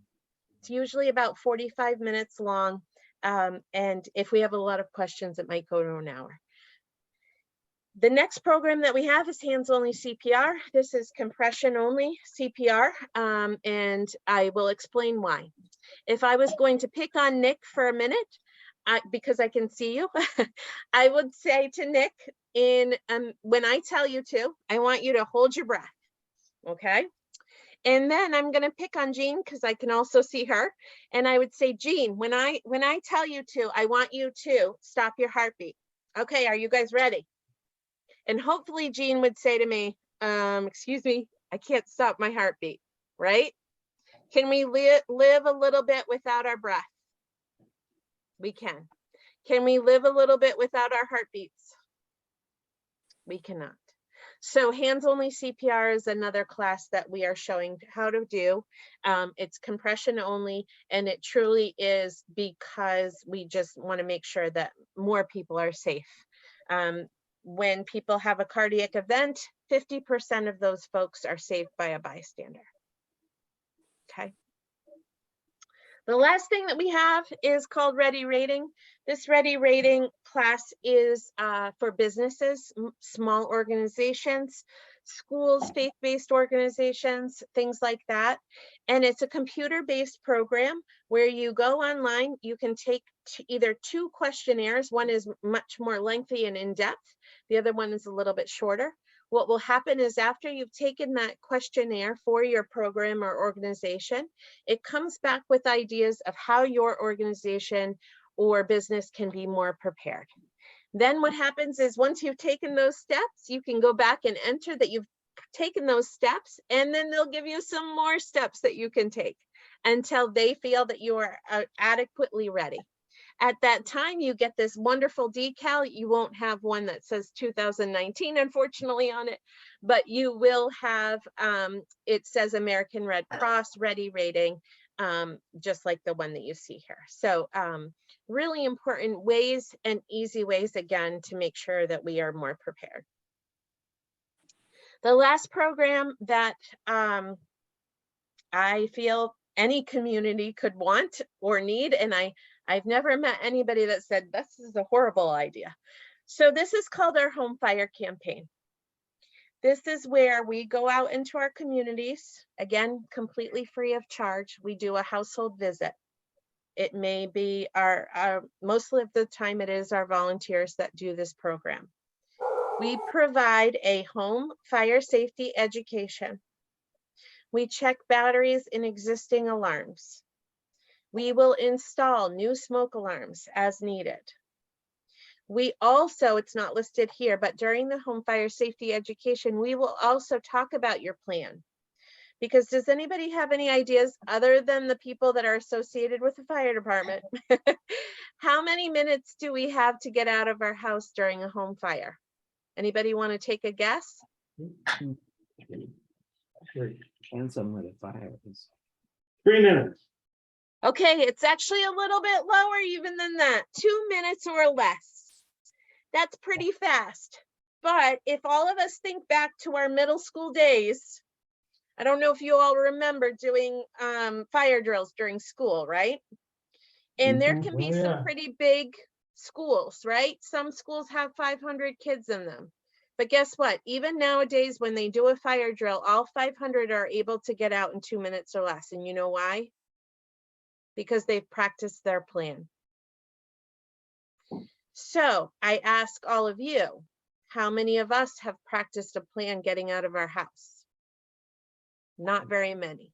It's usually about 45 minutes long. And if we have a lot of questions, it might go to an hour. The next program that we have is hands only CPR. This is compression only CPR, and I will explain why. If I was going to pick on Nick for a minute, because I can see you, I would say to Nick, when I tell you to, I want you to hold your breath, okay? And then I'm gonna pick on Jean because I can also see her. And I would say, Jean, when I tell you to, I want you to stop your heartbeat. Okay, are you guys ready? And hopefully Jean would say to me, excuse me, I can't stop my heartbeat, right? Can we live a little bit without our breath? We can. Can we live a little bit without our heartbeats? We cannot. So hands only CPR is another class that we are showing how to do. It's compression only, and it truly is because we just want to make sure that more people are safe. When people have a cardiac event, 50% of those folks are saved by a bystander. Okay. The last thing that we have is called Ready Rating. This Ready Rating class is for businesses, small organizations, schools, faith-based organizations, things like that. And it's a computer-based program where you go online, you can take either 2 questionnaires. One is much more lengthy and in-depth. The other one is a little bit shorter. What will happen is after you've taken that questionnaire for your program or organization, it comes back with ideas of how your organization or business can be more prepared. Then what happens is once you've taken those steps, you can go back and enter that you've taken those steps, and then they'll give you some more steps that you can take until they feel that you are adequately ready. At that time, you get this wonderful decal. You won't have one that says 2019, unfortunately, on it, but you will have, it says American Red Cross Ready Rating, just like the one that you see here. So really important ways and easy ways, again, to make sure that we are more prepared. The last program that I feel any community could want or need, and I've never met anybody that said this is a horrible idea. So this is called our Home Fire Campaign. This is where we go out into our communities, again, completely free of charge. We do a household visit. It may be most of the time it is our volunteers that do this program. We provide a home fire safety education. We check batteries in existing alarms. We will install new smoke alarms as needed. We also, it's not listed here, but during the home fire safety education, we will also talk about your plan. Because does anybody have any ideas other than the people that are associated with the fire department? How many minutes do we have to get out of our house during a home fire? Anybody want to take a guess? And some of the fire is. 3 minutes. Okay, it's actually a little bit lower even than that, 2 minutes or less. That's pretty fast. But if all of us think back to our middle school days, I don't know if you all remember doing fire drills during school, right? And there can be some pretty big schools, right? Some schools have 500 kids in them. But guess what? Even nowadays, when they do a fire drill, all 500 are able to get out in 2 minutes or less. And you know why? Because they've practiced their plan. So I ask all of you, how many of us have practiced a plan getting out of our house? Not very many.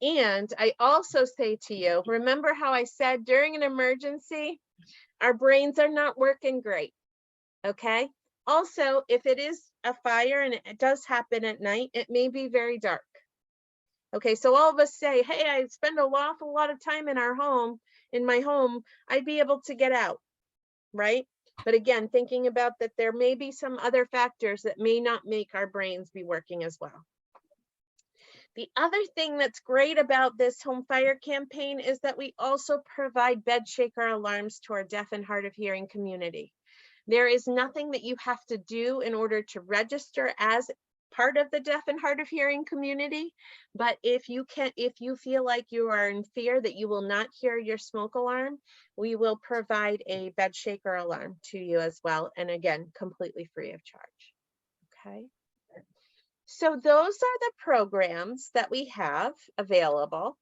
And I also say to you, remember how I said during an emergency, our brains are not working great, okay? Also, if it is a fire and it does happen at night, it may be very dark. Okay, so all of us say, hey, I spend an awful lot of time in my home, I'd be able to get out, right? But again, thinking about that there may be some other factors that may not make our brains be working as well. The other thing that's great about this home fire campaign is that we also provide bed shaker alarms to our deaf and hard of hearing community. There is nothing that you have to do in order to register as part of the deaf and hard of hearing community. But if you feel like you are in fear that you will not hear your smoke alarm, we will provide a bed shaker alarm to you as well. And again, completely free of charge. Okay. So those are the programs that we have available.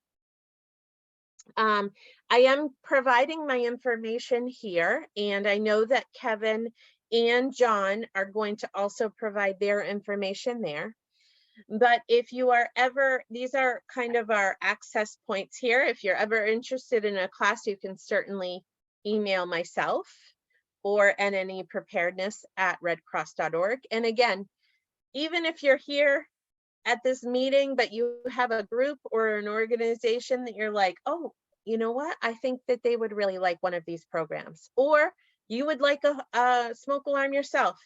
I am providing my information here, and I know that Kevin and John are going to also provide their information there. But if you are ever, these are kind of our access points here. If you're ever interested in a class, you can certainly email myself or NNE preparedness at redcross.org. And again, even if you're here at this meeting, but you have a group or an organization that you're like, oh, you know what? I think that they would really like one of these programs, or you would like a smoke alarm yourself.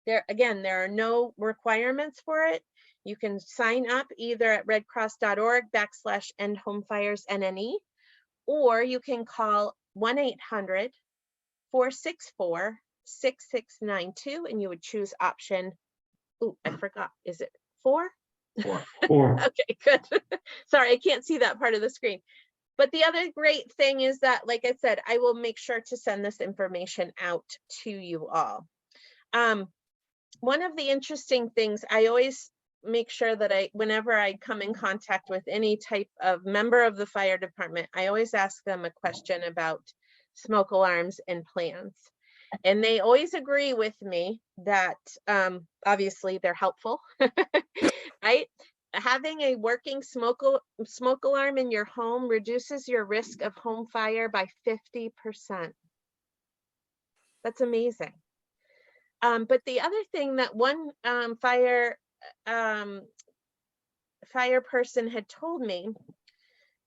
There are no requirements for it. You can sign up either at redcross.org/endhomefiresNNE, or you can call 1-800-464-6692 and you would choose option. Oh, I forgot. Is it 4? 4. Okay, good. Sorry, I can't see that part of the screen. But the other great thing is that, like I said, I will make sure to send this information out to you all. One of the interesting things, I always make sure that whenever I come in contact with any type of member of the fire department, I always ask them a question about smoke alarms and plans. And they always agree with me that obviously they're helpful, right? Having a working smoke alarm in your home reduces your risk of home fire by 50%. That's amazing. But the other thing that one fire person had told me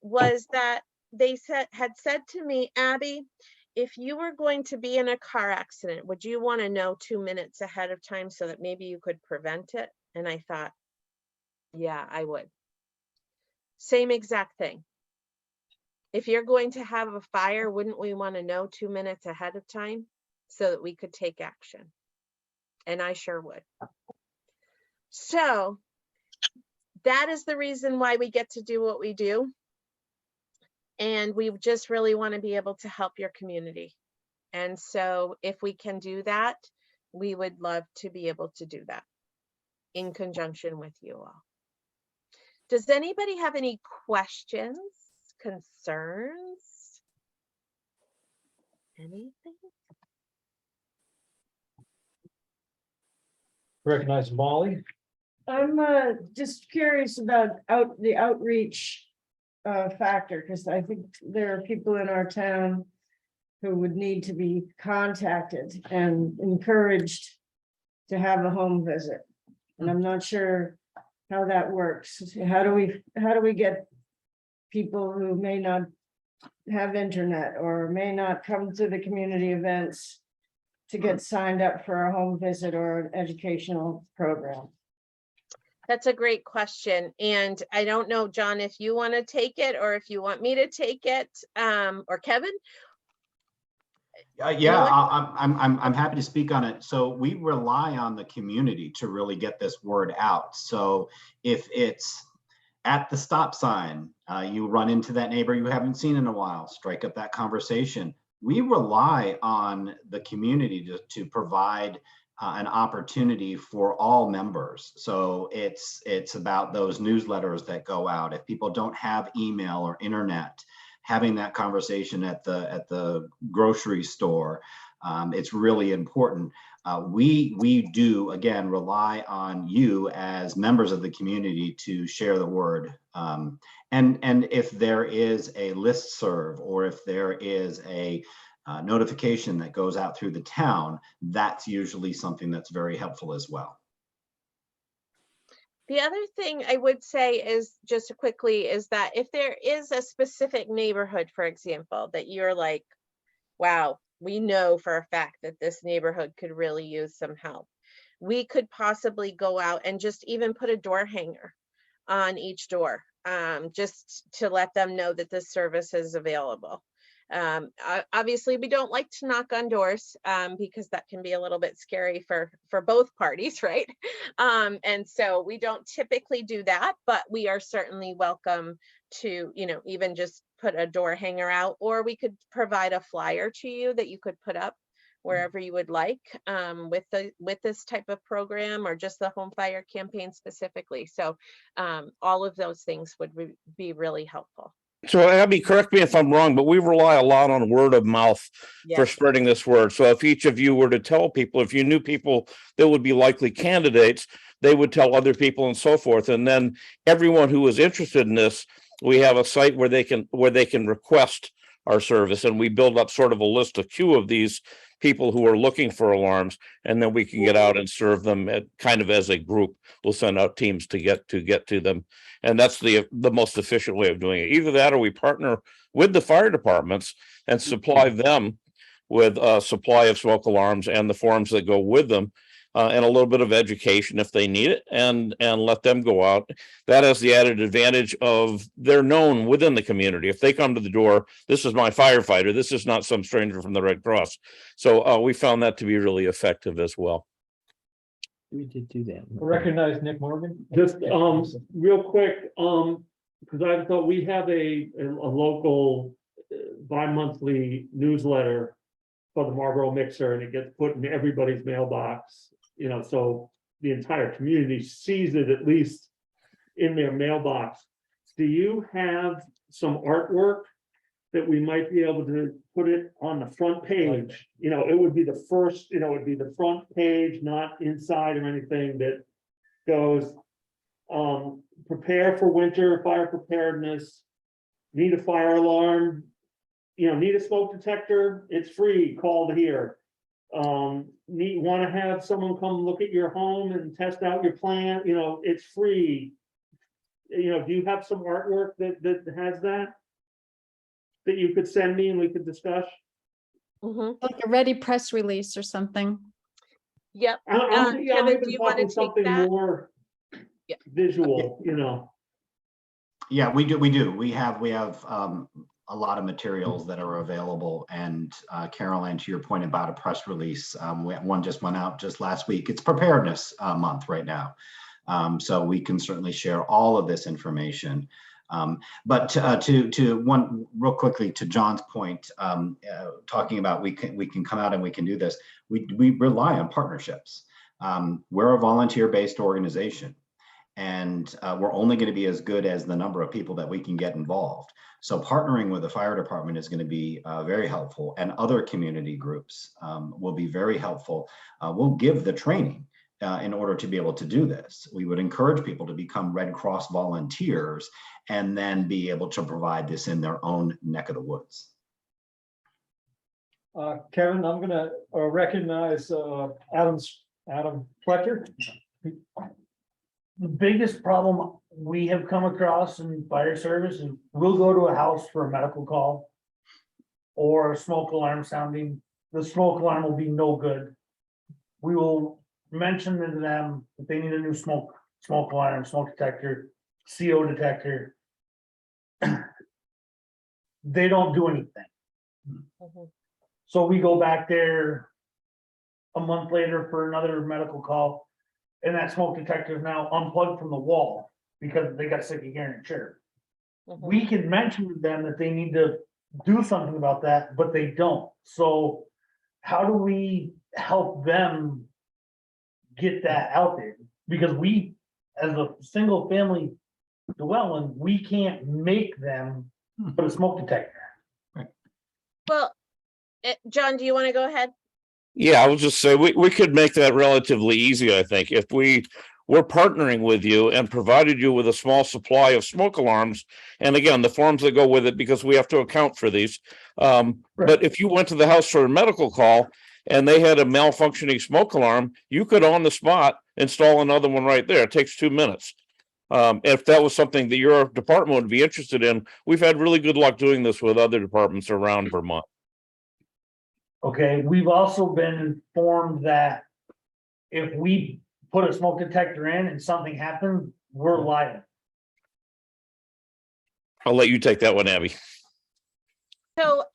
was that they had said to me, Abby, if you were going to be in a car accident, would you want to know 2 minutes ahead of time so that maybe you could prevent it? And I thought, yeah, I would. Same exact thing. If you're going to have a fire, wouldn't we want to know 2 minutes ahead of time so that we could take action? And I sure would. So that is the reason why we get to do what we do. And we just really want to be able to help your community. And so if we can do that, we would love to be able to do that in conjunction with you all. Does anybody have any questions, concerns? Anything? Recognize Molly. I'm just curious about the outreach factor, because I think there are people in our town who would need to be contacted and encouraged to have a home visit. And I'm not sure how that works. How do we get people who may not have internet or may not come to the community events to get signed up for a home visit or an educational program? That's a great question. And I don't know, John, if you want to take it or if you want me to take it, or Kevin. Yeah, I'm happy to speak on it. So we rely on the community to really get this word out. So if it's at the stop sign, you run into that neighbor you haven't seen in a while, strike up that conversation. We rely on the community to provide an opportunity for all members. So it's about those newsletters that go out. If people don't have email or internet, having that conversation at the grocery store, it's really important. We do, again, rely on you as members of the community to share the word. And if there is a listserv or if there is a notification that goes out through the town, that's usually something that's very helpful as well. The other thing I would say is just quickly is that if there is a specific neighborhood, for example, that you're like, wow, we know for a fact that this neighborhood could really use some help, we could possibly go out and just even put a door hanger on each door, just to let them know that this service is available. Obviously, we don't like to knock on doors because that can be a little bit scary for both parties, right? And so we don't typically do that, but we are certainly welcome to, even just put a door hanger out, or we could provide a flyer to you that you could put up wherever you would like with this type of program, or just the home fire campaign specifically. So all of those things would be really helpful. So Abby, correct me if I'm wrong, but we rely a lot on word of mouth for spreading this word. So if each of you were to tell people, if you knew people that would be likely candidates, they would tell other people and so forth. And then everyone who is interested in this, we have a site where they can request our service, and we build up sort of a list, a queue of these people who are looking for alarms, and then we can get out and serve them kind of as a group. We'll send out teams to get to them. And that's the most efficient way of doing it. Either that, or we partner with the fire departments and supply them with a supply of smoke alarms and the forms that go with them, and a little bit of education if they need it, and let them go out. That has the added advantage of they're known within the community. If they come to the door, this is my firefighter. This is not some stranger from the Red Cross. So we found that to be really effective as well. We did do that. Recognize Nick Morgan. Just real quick, because I thought we have a local bi-monthly newsletter for the Marlboro Mixer, and it gets put in everybody's mailbox, so the entire community sees it at least in their mailbox. Do you have some artwork that we might be able to put it on the front page? It would be the first, it would be the front page, not inside or anything, that goes, prepare for winter, fire preparedness, need a fire alarm, need a smoke detector, it's free, call here. Want to have someone come look at your home and test out your plant, it's free. Do you have some artwork that has that you could send me and we could discuss? Like a ready press release or something. Yep. Kevin, do you want to take something that? more visual, Yeah, we do. We have a lot of materials that are available. And Caroline, to your point about a press release, one just went out just last week. It's preparedness month right now. So we can certainly share all of this information. But to one real quickly to John's point, talking about we can come out and we can do this. We rely on partnerships. We're a volunteer-based organization, and we're only going to be as good as the number of people that we can get involved. So partnering with the fire department is going to be very helpful, and other community groups will be very helpful. We'll give the training in order to be able to do this. We would encourage people to become Red Cross volunteers and then be able to provide this in their own neck of the woods. Kevin, I'm gonna recognize Adam Fletcher. The biggest problem we have come across in fire service is we'll go to a house for a medical call. Or a smoke alarm sounding, the smoke alarm will be no good. We will mention to them that they need a new smoke alarm, smoke detector, CO detector. They don't do anything. So we go back there a month later for another medical call. And that smoke detector is now unplugged from the wall because they got sick of hearing it chirp. We can mention to them that they need to do something about that, but they don't. So how do we help them get that out there? Because we, as a single family dwelling, we can't make them put a smoke detector. Well, John, do you want to go ahead? Yeah, I would just say we could make that relatively easy, I think. If we're partnering with you and provided you with a small supply of smoke alarms, and again, the forms that go with it, because we have to account for these. But if you went to the house for a medical call and they had a malfunctioning smoke alarm, you could on the spot install another one right there. It takes 2 minutes. If that was something that your department would be interested in, we've had really good luck doing this with other departments around Vermont. Okay, we've also been informed that if we put a smoke detector in and something happens, we're liable. I'll let you take that one, Abby. So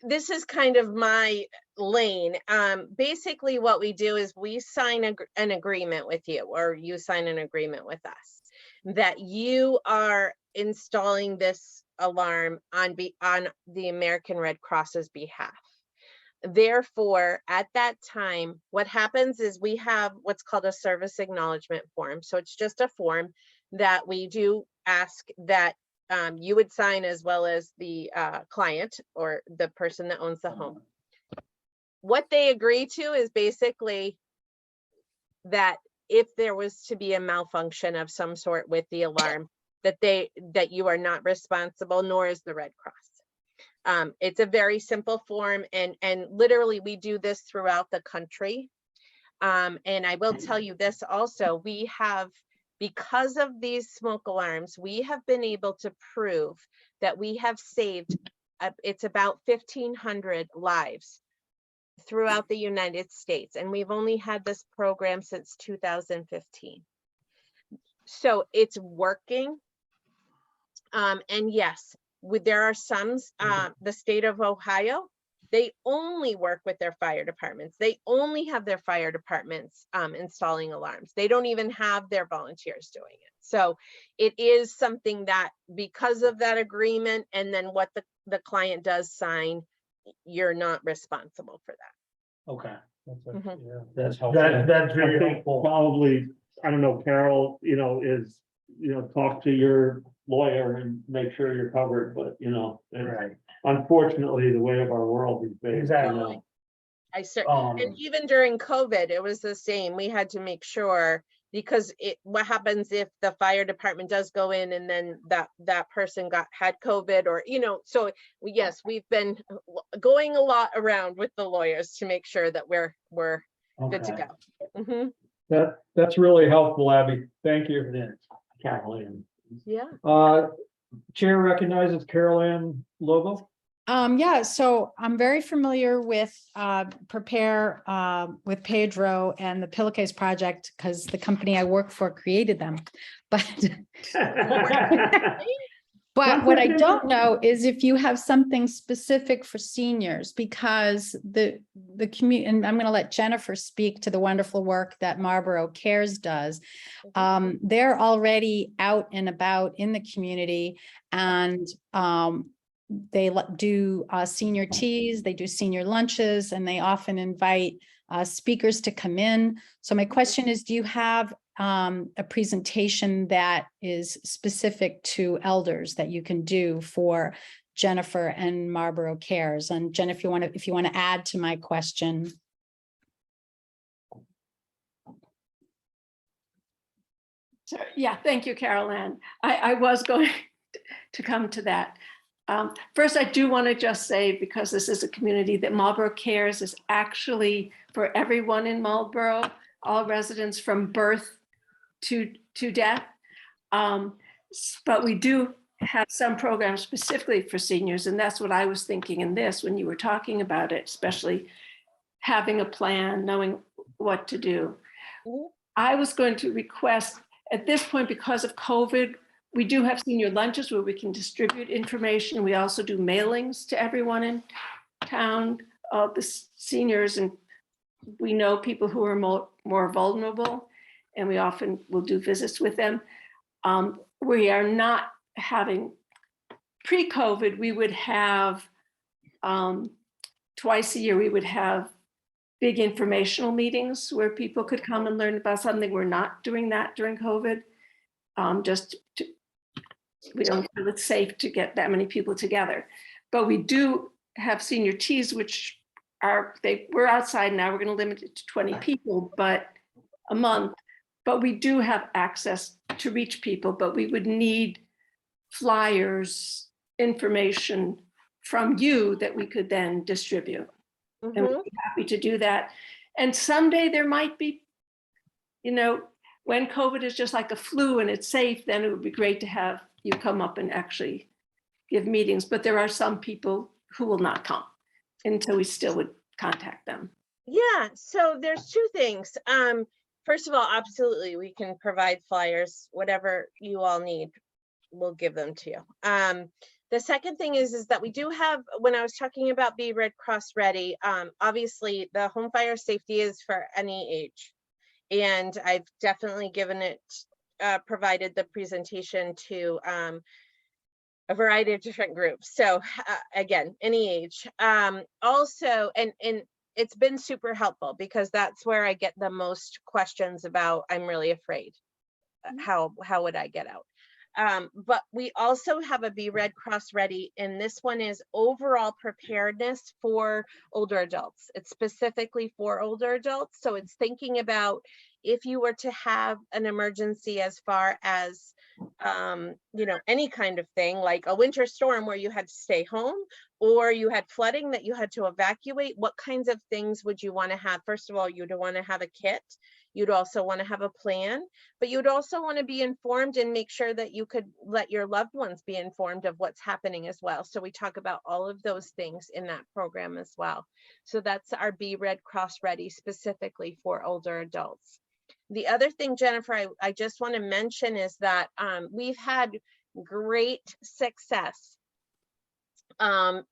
this is kind of my lane. Basically what we do is we sign an agreement with you, or you sign an agreement with us that you are installing this alarm on the American Red Cross's behalf. Therefore, at that time, what happens is we have what's called a service acknowledgement form. So it's just a form that we do ask that you would sign, as well as the client or the person that owns the home. What they agree to is basically that if there was to be a malfunction of some sort with the alarm, that you are not responsible, nor is the Red Cross. It's a very simple form, and literally we do this throughout the country. And I will tell you this also, we have, because of these smoke alarms, we have been able to prove that we have saved, it's about 1,500 lives throughout the United States. And we've only had this program since 2015. So it's working. And yes, there are some, the state of Ohio, they only work with their fire departments. They only have their fire departments installing alarms. They don't even have their volunteers doing it. So it is something that, because of that agreement, and then what the client does sign, you're not responsible for that. Okay. That's helpful. That's I very think helpful. probably, I don't know, Carol, talk to your lawyer and make sure you're covered, but Right. unfortunately, the way of our world these days. Exactly. And even during COVID, it was the same. We had to make sure, because what happens if the fire department does go in and then that person had COVID, or so yes, we've been going a lot around with the lawyers to make sure that we're good to go. That's really helpful, Abby. Thank you. Kathleen. Yeah. Chair recognizes Carol Ann Lobo. Yeah, so I'm very familiar with Prepare with Pedro and the Pillowcase project, because the company I work for created them. But what I don't know is if you have something specific for seniors, because the community, and I'm going to let Jennifer speak to the wonderful work that Marlboro Cares does. They're already out and about in the community, and they do senior teas, they do senior lunches, and they often invite speakers to come in. So my question is, do you have a presentation that is specific to elders that you can do for Jennifer and Marlboro Cares? And Jen, if you want to add to my question. So, yeah, thank you, Carol Ann. I was going to come to that. First, I do want to just say, because this is a community, that Marlboro Cares is actually for everyone in Marlboro, all residents from birth to death. But we do have some programs specifically for seniors, and that's what I was thinking in this when you were talking about it, especially having a plan, knowing what to do. I was going to request at this point, because of COVID, we do have senior lunches where we can distribute information. We also do mailings to everyone in town of the seniors, and we know people who are more vulnerable, and we often will do visits with them. We are not having, pre-COVID, we would have twice a year, we would have big informational meetings where people could come and learn about something. We're not doing that during COVID. We don't feel it's safe to get that many people together. But we do have senior teas, which we're outside now, we're going to limit it to 20 people, but a month. But we do have access to reach people, but we would need flyers, information from you that we could then distribute. And we'd be happy to do that. And someday there might be, when COVID is just like a flu and it's safe, then it would be great to have you come up and actually give meetings. But there are some people who will not come, and so we still would contact them. Yeah, so there's two things. First of all, absolutely, we can provide flyers, whatever you all need, we'll give them to you. The second thing is that we do have, when I was talking about Be Red Cross Ready, obviously the home fire safety is for any age. And I've definitely given it, provided the presentation to a variety of different groups. So again, any age. Also, and it's been super helpful because that's where I get the most questions about, I'm really afraid. How would I get out? But we also have a Be Red Cross Ready, and this one is overall preparedness for older adults. It's specifically for older adults. So it's thinking about if you were to have an emergency as far as, any kind of thing, like a winter storm where you had to stay home, or you had flooding that you had to evacuate, what kinds of things would you want to have? First of all, you'd want to have a kit. You'd also want to have a plan, but you'd also want to be informed and make sure that you could let your loved ones be informed of what's happening as well. So we talk about all of those things in that program as well. So that's our Be Red Cross Ready specifically for older adults. The other thing, Jennifer, I just want to mention is that we've had great success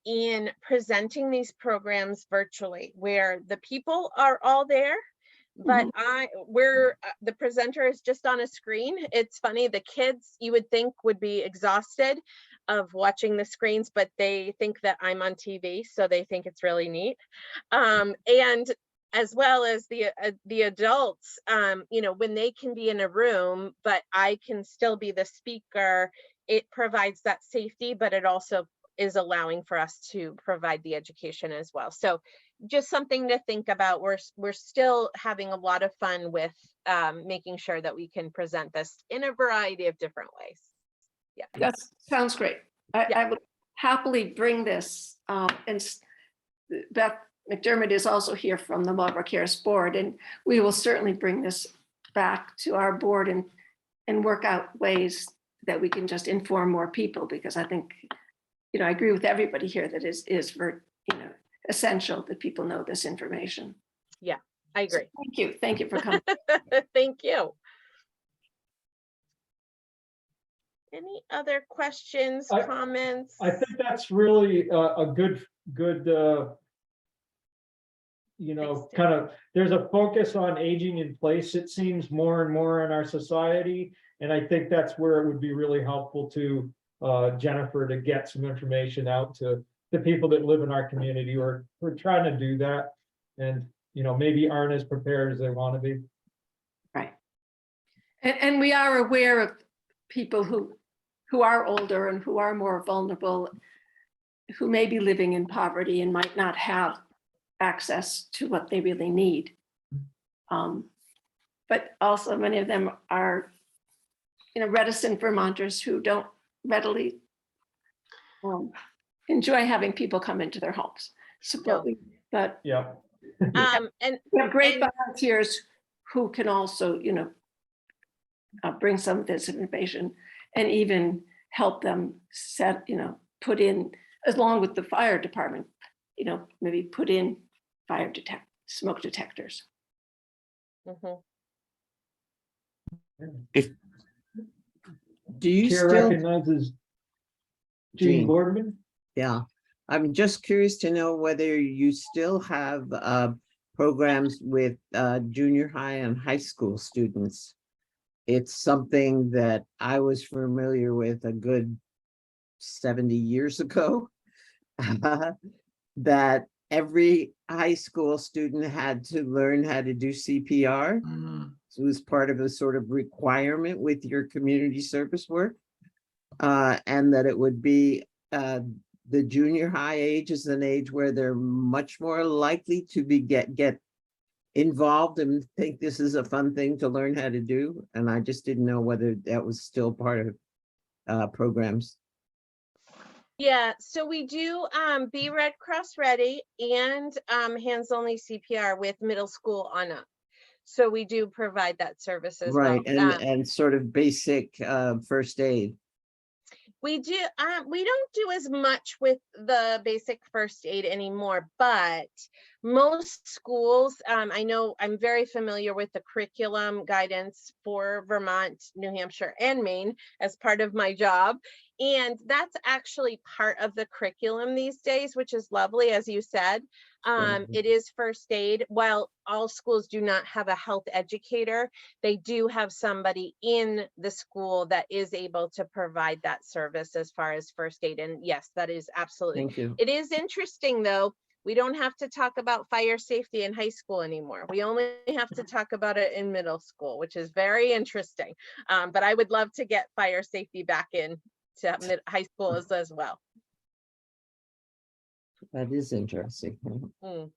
in presenting these programs virtually, where the people are all there, but the presenter is just on a screen. It's funny, the kids you would think would be exhausted of watching the screens, but they think that I'm on TV, so they think it's really neat. And as well as the adults, when they can be in a room, but I can still be the speaker, it provides that safety, but it also is allowing for us to provide the education as well. So just something to think about. We're still having a lot of fun with making sure that we can present this in a variety of different ways. Yeah, that sounds great. I would happily bring this, and Beth McDermott is also here from the Marlboro Cares Board, and we will certainly bring this back to our board and work out ways that we can just inform more people, because I think, I agree with everybody here that is essential that people know this information. Yeah, I agree. So thank you for coming. Thank you. Any other questions, comments? I think that's really a good, kind of, there's a focus on aging in place, it seems, more and more in our society. And I think that's where it would be really helpful to Jennifer to get some information out to the people that live in our community. We're trying to do that, and maybe aren't as prepared as they want to be. Right. And we are aware of people who are older and who are more vulnerable, who may be living in poverty and might not have access to what they really need. But also many of them are, reticent Vermonters who don't readily enjoy having people come into their homes. But Yeah. And we have great volunteers who can also, bring some of this information and even help them set, put in, along with the fire department, maybe put in smoke detectors. Mhm. If Do you Chair still? recognizes Gene. Gene Boardman. Yeah, I'm just curious to know whether you still have programs with junior high and high school students. It's something that I was familiar with a good 70 years ago. That every high school student had to learn how to do CPR. So it was part of a sort of requirement with your community service work. And that it would be the junior high age is an age where they're much more likely to be get involved and think this is a fun thing to learn how to do. And I just didn't know whether that was still part of programs. Yeah, so we do Be Red Cross Ready and hands only CPR with middle school on up. So we do provide that service as Right, well. and sort of basic first aid. We do, we don't do as much with the basic first aid anymore, but most schools, I know I'm very familiar with the curriculum guidance for Vermont, New Hampshire, and Maine as part of my job. And that's actually part of the curriculum these days, which is lovely, as you said. It is first aid. While all schools do not have a health educator, they do have somebody in the school that is able to provide that service as far as first aid. And yes, that is absolutely. Thank you. It is interesting though. We don't have to talk about fire safety in high school anymore. We only have to talk about it in middle school, which is very interesting. But I would love to get fire safety back in to high school as well. That is interesting. Mm.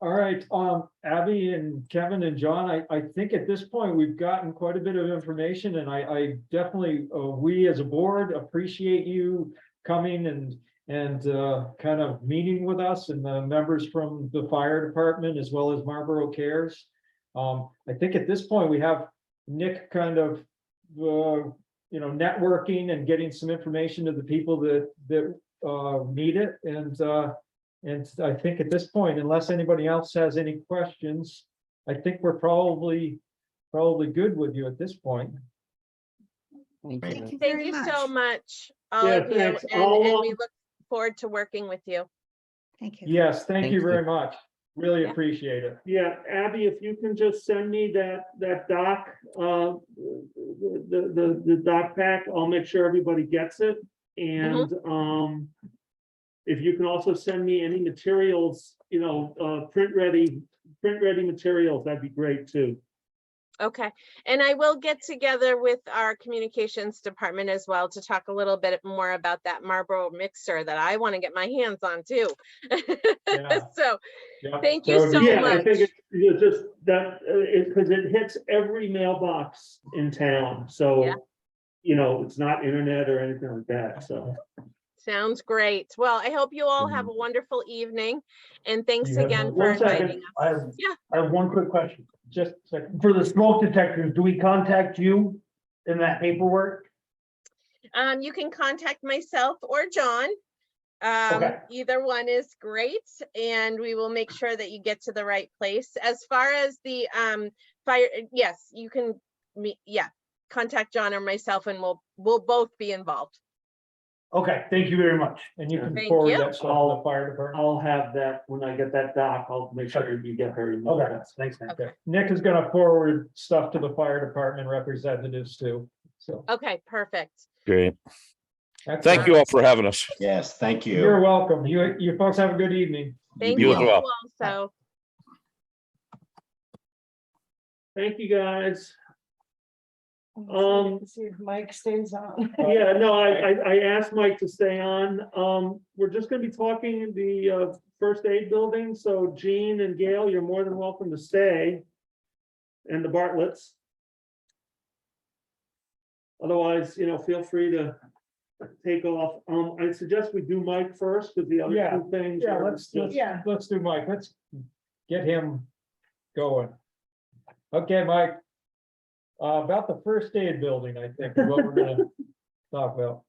All right, Abby and Kevin and John, I think at this point we've gotten quite a bit of information, and I definitely, we as a board appreciate you coming and kind of meeting with us and the members from the fire department as well as Marlboro Cares. I think at this point we have Nick kind of networking and getting some information to the people that need it, and I think at this point, unless anybody else has any questions, I think we're probably good with you at this point. Thank you. Thank you so much, all Yeah, of you, thanks. and we look forward to working with you. Thank you. Yes, thank you very much. Really Yeah. appreciate it. Yeah, Abby, if you can just send me that doc, the doc pack, I'll make sure everybody gets it. And if you can also send me any materials, print ready materials, that'd be great too. Okay, and I will get together with our communications department as well to talk a little bit more about that Marlboro mixer that I want to get my hands on too. Yeah. So Yeah, thank that you would be so Yeah, much. I think it's just that, because it hits every mailbox in town, so, it's not internet or anything like that, so. Sounds great. Well, I hope you all have a wonderful evening, and thanks You have again no- for one second. inviting us. I have one quick question. Just a second. For the smoke detectors, do we contact you in that paperwork? You can contact myself or John. Okay. Either one is great, and we will make sure that you get to the right place. As far as the fire, yes, you can contact John or myself, and we'll both be involved. Okay, thank you very much. And you can Thank forward you. that stuff to the fire department. I'll have that when I get that doc. I'll make sure you get her. email. Okay, thanks, man. Okay. Nick is gonna forward stuff to the fire department representatives too, so. Okay, perfect. Great. Excellent. Thank you all for having us. Yes, thank you. You're welcome. You folks have a good evening. Thank You you as well. also. Thank you, guys. See if Mike stays on. Yeah, no, I asked Mike to stay on. We're just gonna be talking the first aid building, so Jean and Gail, you're more than welcome to stay. And the Bartletts. Otherwise, feel free to take off. I suggest we do Mike first, because the other Yeah, two things. Yeah, are let's just- let's do Mike. Let's get him going. Okay, Mike. About the first aid building, I think, is what we're gonna talk about.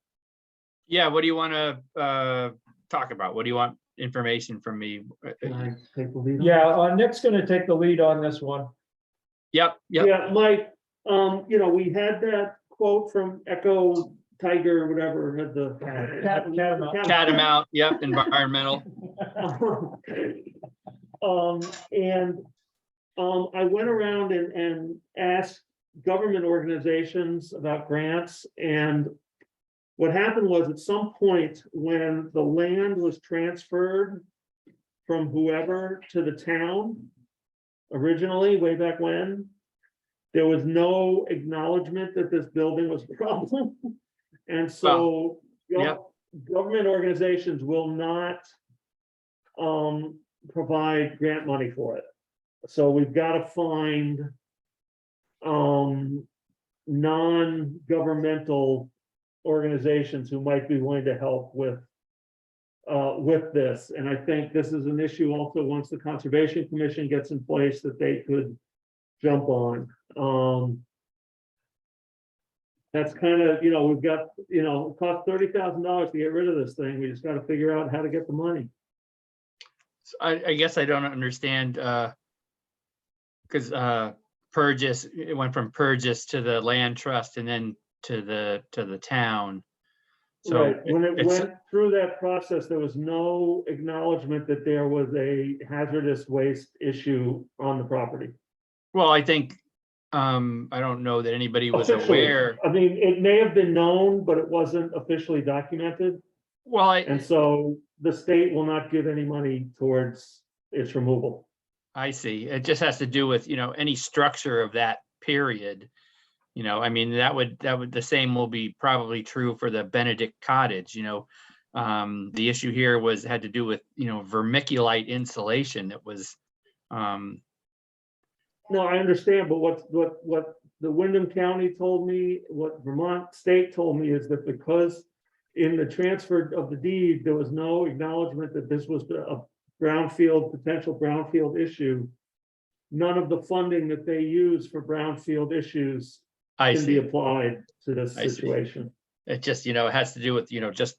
Yeah, what do you want to talk about? What do you want information from me? Can I take the lead on Yeah, Nick's gonna take the lead on this one. Yep, yep. Yeah, Mike, you know, we had that quote from Echo Tiger, whatever, had the. Catamount. Catamount, yep, environmental. I went around and asked government organizations about grants, and what happened was at some point when the land was transferred from whoever to the town, originally, way back when, there was no acknowledgement that this building was a problem. And so government organizations will not provide grant money for it. So we've got to find non-governmental organizations who might be willing to help with this. And I think this is an issue also, once the Conservation Commission gets in place, that they could jump on. That's kind of, you know, we've got, you know, it cost $30,000 to get rid of this thing. We just got to figure out how to get the money. I guess I don't understand, because Purchase, it went from Purchase to the land trust and then to the town. So Right, when it it's, went through that process, there was no acknowledgement that there was a hazardous waste issue on the property. well, I think, I don't know that anybody was Officially. aware. I mean, it may have been known, but it wasn't officially documented. Well, And so the state will not give any money towards its removal. I see. It just has to do with, you know, any structure of that period. You know, I mean, that would, the same will be probably true for the Benedict Cottage, you know. The issue here had to do with, you know, vermiculite insulation that was, No, I understand, but what the Wyndham County told me, what Vermont State told me is that because in the transfer of the deed, there was no acknowledgement that this was a potential brownfield issue. None of the funding that they use for brownfield issues I can be see. applied to this I see. situation. It just, you know, it has to do with, you know, just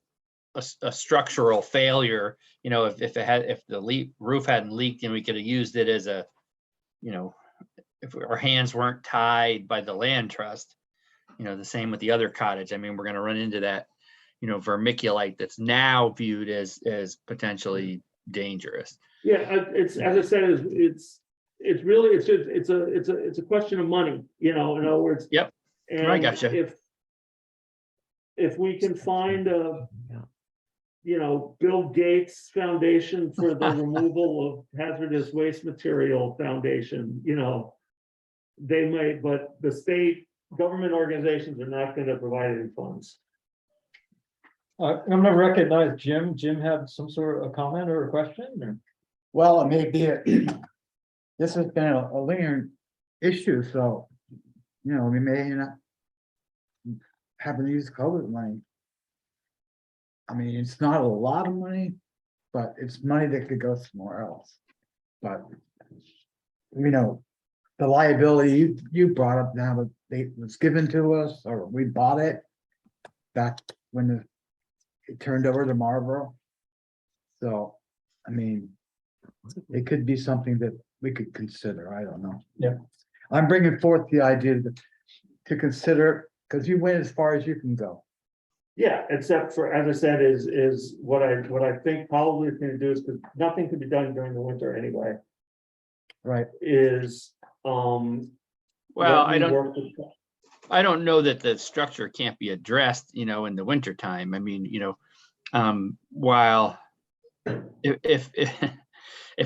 a structural failure. You know, if the roof hadn't leaked and we could have used it as a, you know, if our hands weren't tied by the land trust, you know, the same with the other cottage. I mean, we're going to run into that, you know, vermiculite that's now viewed as potentially dangerous. Yeah, it's, as I said, it's really, it's a question of money, you know, in other words. Yep. And I gotcha. If we can find a, you know, Bill Gates Foundation for the removal of hazardous waste material foundation, you know, they might, but the state government organizations are not going to provide any funds. I'm gonna recognize Jim. Jim had some sort of a comment or a question or? Well, it may be, this has been a linear issue, so, you know, we may not have to use COVID money. I mean, it's not a lot of money, but it's money that could go somewhere else. But, you know, the liability you brought up now, that it was given to us, or we bought it back when it turned over to Marlboro. So, I mean, it could be something that we could consider. I don't know. Yeah. I'm bringing forth the idea to consider, because you went as far as you can go. Yeah, except for, as I said, is what I think probably is going to do is, because nothing can be done during the winter anyway, Right. is Well, let I me don't. work with- I don't know that the structure can't be addressed, you know, in the winter time. I mean, you know, while if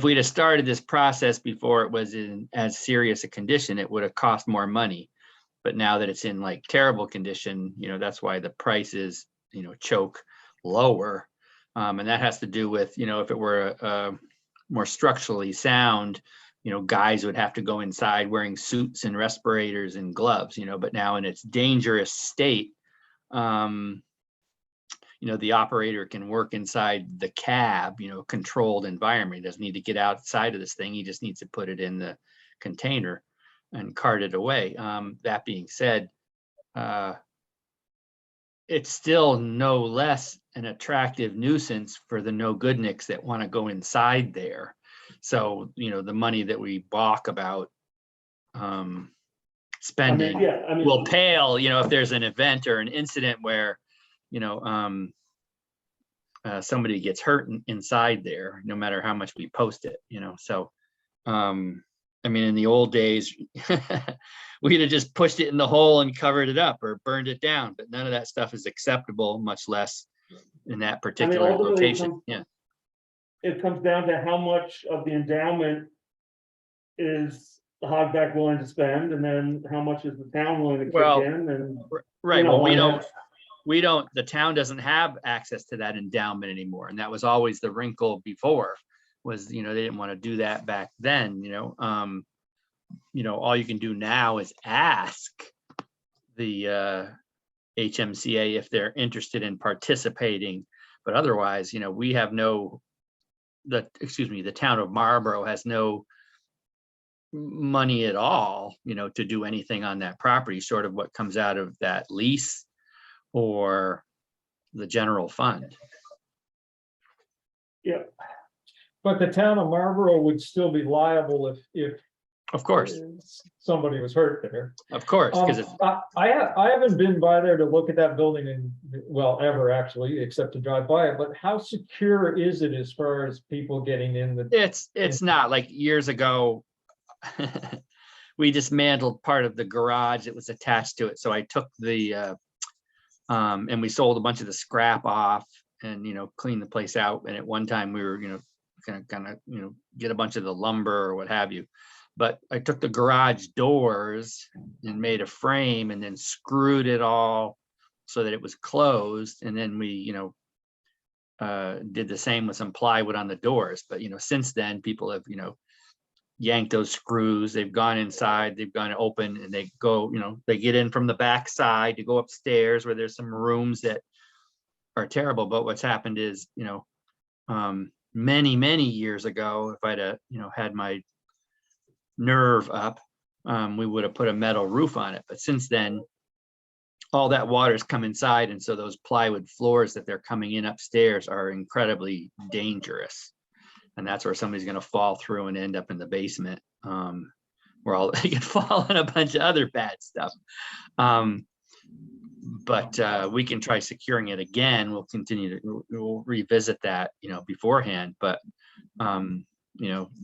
we'd have started this process before it was in as serious a condition, it would have cost more money. But now that it's in like terrible condition, you know, that's why the prices, you know, choke lower. And that has to do with, you know, if it were more structurally sound, you know, guys would have to go inside wearing suits and respirators and gloves, you know, but now in its dangerous state, the operator can work inside the cab, controlled environment. He doesn't need to get outside of this thing. He just needs to put it in the container and cart it away. That being said, it's still no less an attractive nuisance for the no-goodniks that want to go inside there. So, the money that we balk about spending will pale, if there's an event or an incident where, somebody gets hurt inside there, no matter how much we post it, so, in the old days, we'd have just pushed it in the hole and covered it up or burned it down, but none of that stuff is acceptable, much less in that particular ultimately location. it comes down to how much of the endowment is the hogback willing to spend, and then how much is the town willing to kick in, and. Right, but we don't, the town doesn't have access to that endowment anymore, and that was always the wrinkle before, was, they didn't want to do that back then, all you can do now is ask the HMCA if they're interested in participating, but otherwise, we have the town of Marlboro has no money at all, to do anything on that property, sort of what comes out of that lease or the general fund. Yeah. But the town of Marlboro would still be liable if of course somebody was hurt there. Of course, because I haven't been by there to look at that building ever actually, except to drive by it. But how secure is it as far as people getting in? It's not. Like years ago, we dismantled part of the garage that was attached to it. So I took the and we sold a bunch of the scrap off and cleaned the place out. And at one time we were gonna kind of get a bunch of the lumber or what have you. But I took the garage doors and made a frame and then screwed it all so that it was closed. And then we, did the same with some plywood on the doors. But, since then people have, yanked those screws, they've gone inside, they've gone open, and they go, they get in from the back side to go upstairs where there's some rooms that are terrible. But what's happened is, many, many years ago, if I'd, had my nerve up, we would have put a metal roof on it. But since then, all that water's come inside, and so those plywood floors that they're coming in upstairs are incredibly dangerous, and that's where somebody's going to fall through and end up in the basement, where they can fall in a bunch of other bad stuff. But we can try securing it again. We'll revisit that beforehand, but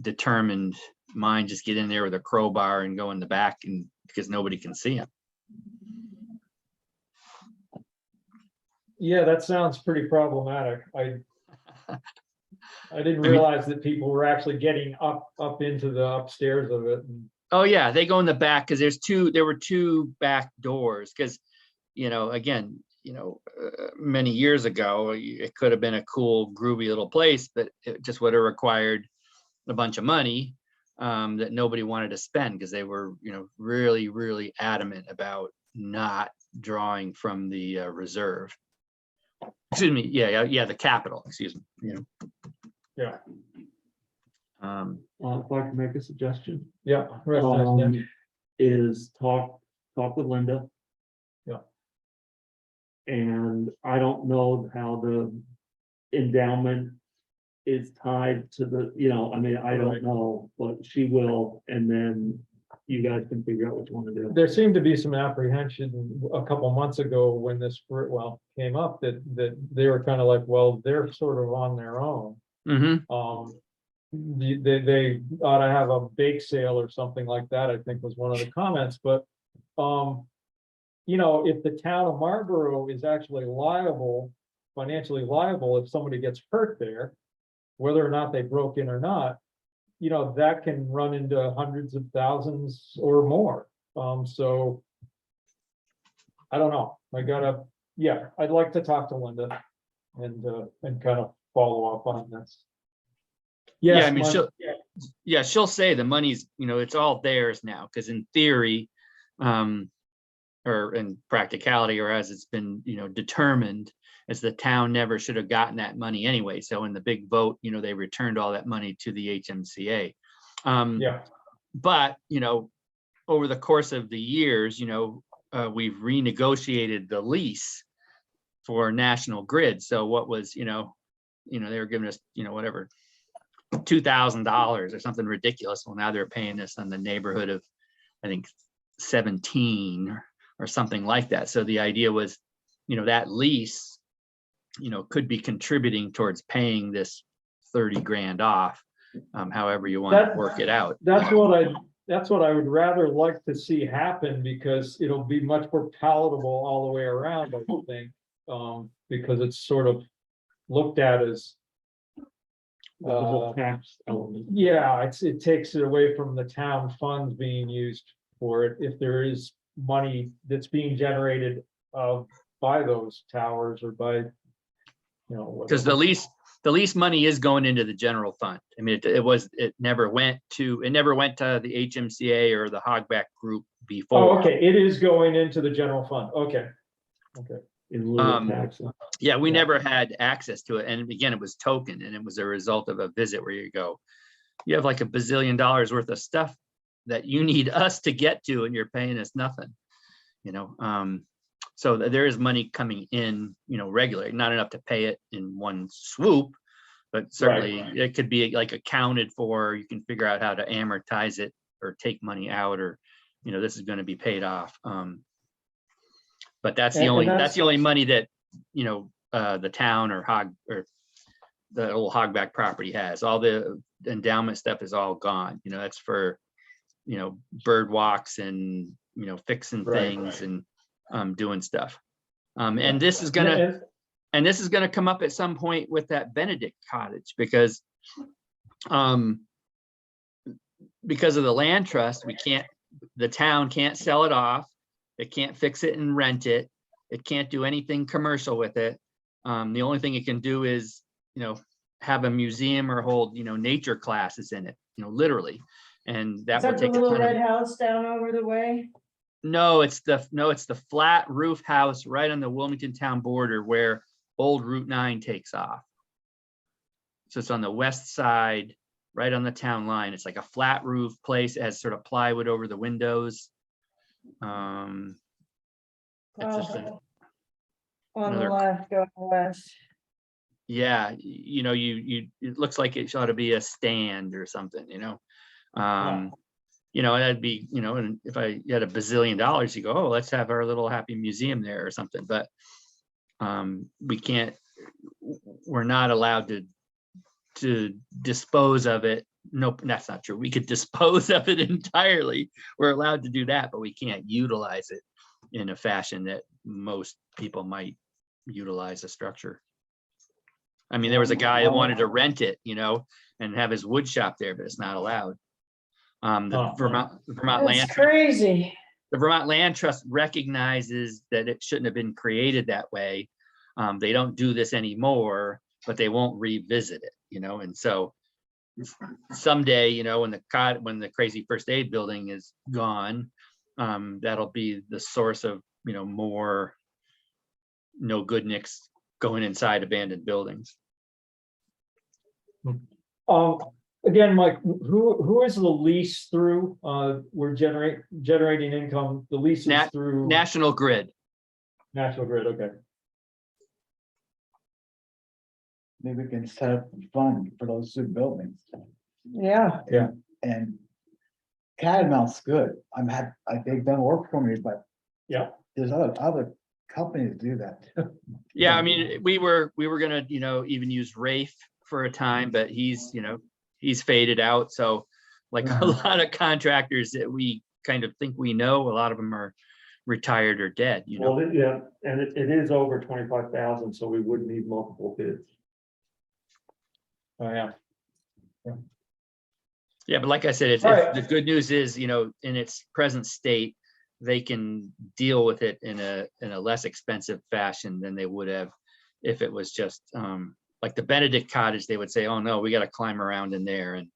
determined mind just get in there with a crowbar and go in the back, and because nobody can see them. Yeah, that sounds pretty problematic. I didn't realize that people were actually getting up into the upstairs of it. Oh yeah, they go in the back because there were two back doors, because again, many years ago it could have been a cool groovy little place, but it just would have required a bunch of money that nobody wanted to spend, because they were really, really adamant about not drawing from the reserve. Excuse me. Yeah, the capital. Excuse me. Yeah. If I can make a suggestion. Yeah. Is talk with Linda. Yeah. And I don't know how the endowment is tied to the, I don't know, but she will, and then you guys can figure out what you want to do. There seemed to be some apprehension a couple months ago when this came up, that they were kind of like, well, they're sort of on their own. Mm-hmm. They ought to have a bake sale or something like that, I think was one of the comments. But if the town of Marlboro is actually financially liable if somebody gets hurt there, whether or not they broke in or not, that can run into hundreds of thousands or more. So I don't know. I'd like to talk to Linda and kind of follow up on this. Yes, she'll say the money's, it's all theirs now, because in theory, or in practicality, or as it's been, determined, as the town never should have gotten that money anyway. So in the big vote, they returned all that money to the HMCA. Yeah. But, over the course of the years, we've renegotiated the lease for National Grid. So what was, they were giving us, whatever, $2,000 or something ridiculous. Well, now they're paying us on the neighborhood of, I think, 17 or something like that. So the idea was, that lease, could be contributing towards paying this 30 grand off, however you want to work it out. That's what I would rather like to see happen, because it'll be much more palatable all the way around, I think. Because it's sort of looked at as, The whole tax element. yeah, it takes it away from the town funds being used for it. If there is money that's being generated by those towers or by, Because the lease money is going into the general fund. I mean, it never went to the HMCA or the Hogback group before. Oh, okay, it is going into the general fund. Okay. In lieu of taxes. Yeah, we never had access to it. And again, it was token, and it was a result of a visit where you go, you have like $1 bazillion worth of stuff that you need us to get to, and you're paying us nothing, so there is money coming in, regularly, not enough to pay it in one swoop, but certainly it could be like accounted for. You can figure out how to amortize it or take money out, or, this is going to be paid off. But that's the only money that, the town or the old Hogback property has. All the endowment stuff is all gone. That's for, bird walks and, fixing things and doing stuff. And this is gonna come up at some point with that Benedict cottage, because of the land trust, the town can't sell it off. It can't fix it and rent it. It can't do anything commercial with it. The only thing it can do is, have a museum or hold, nature classes in it, literally. And that Is would that the take a little ton of. red house down over the way? No, it's the flat roof house right on the Wilmington town border where old Route 9 takes off. So it's on the west side, right on the town line. It's like a flat roof place. It has sort of plywood over the windows. It's just On the left, going west. yeah, it looks like it ought to be a stand or something, that'd be, and if I had $1 bazillion, you go, oh, let's have our little happy museum there or something. But we're not allowed to dispose of it. Nope, that's not true. We could dispose of it entirely. We're allowed to do that, but we can't utilize it in a fashion that most people might utilize a structure. I mean, there was a guy that wanted to rent it, and have his wood shop there, but it's not allowed. The Vermont Land. That's crazy. The Vermont Land Trust recognizes that it shouldn't have been created that way. They don't do this anymore, but they won't revisit it, and so someday, when the crazy first aid building is gone, that'll be the source of, more no good nicks going inside abandoned buildings. Again, Mike, who is the lease through? We're generating income. The lease is through National Grid. National Grid, okay. Maybe we can set up a fund for those two buildings. Yeah. Yeah. And Catamount's good. They've done work for me, but yeah, there's other companies do that. Yeah, I mean, we were gonna, even use Rafe for a time, but he's faded out. So like a lot of contractors that we kind of think we know, a lot of them are retired or dead, Well, yeah, and it is over 25,000, so we would need multiple bids. Oh, yeah. Yeah, but like I said, the good news is, in its present state, they can deal with it in a less expensive fashion than they would have if it was just like the Benedict cottage. They would say, oh no, we got to climb around in there and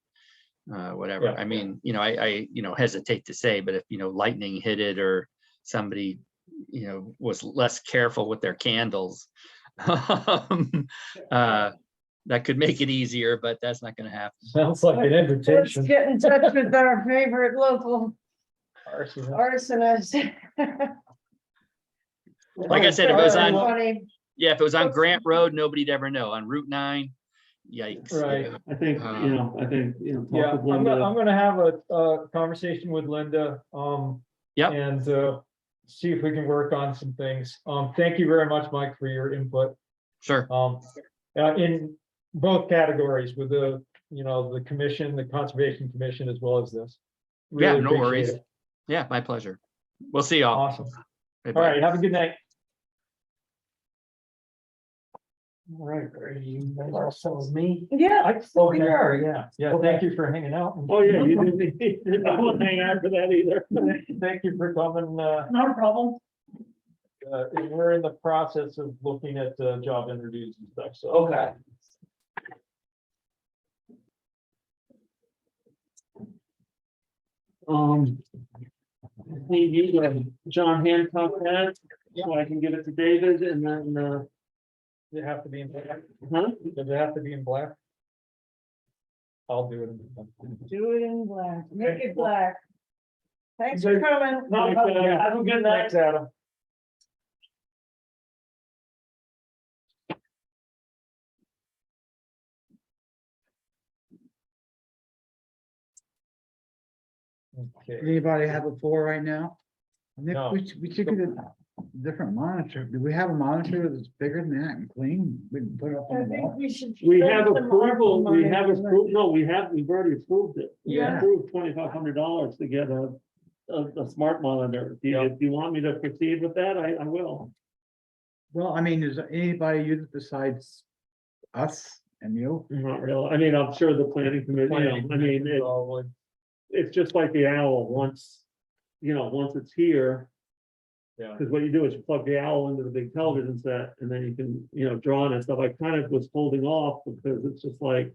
whatever. Yeah. I mean, I hesitate to say, but if lightning hit it or somebody was less careful with their candles, That could make it easier, but that's not gonna happen. Sounds like an Let's invitation. get in touch with our favorite local Arsonist. arsonist. Like I said, if it was on, Funny. yeah, if it was on Grant Road, nobody'd ever know. On Route 9, yikes. Right. I think, Yeah, talk with I'm Linda. gonna have a conversation with Linda, Yep. and see if we can work on some things. Thank you very much, Mike, for your input. Sure. In both categories with the, the commission, the Conservation Commission, as well as this. Yeah, Really no appreciate worries. it. Yeah, my pleasure. We'll see y'all. Awesome. Bye-bye. All right, have a good night. All right, are you also with me? Yeah. Okay. Yeah, thank you for hanging out. Oh, yeah, you didn't, I wouldn't hang out for that either. Thank you for coming. Not a problem. And we're in the process of looking at job interviews and stuff, so. Okay. Need you to John Hancock that, so I can give it to David and then, Does it have to be in black? huh? Does it have to be in black? I'll do it. Do it in black, make it black. Thanks for Okay. coming. No, have a good night. Thanks, Adam. Okay. Anybody have a floor right now? I think No. we should get a different monitor. Do we have a monitor that's bigger than that and clean? We can put it up I on the think wall. we should. We spend have some approval, money we have on it. approved, no, we've already approved it. We Yeah. approved $2,500 to get a smart monitor. If you want me to proceed with that, I will. Well, I mean, is there anybody use it besides us and you? Not really, I mean, I'm sure the planning committee, I mean, it's just like the owl, once it's here. Yeah. Because what you do is you plug the owl into the big television set and then you can, draw on and stuff. I kind of was holding off because it's just like.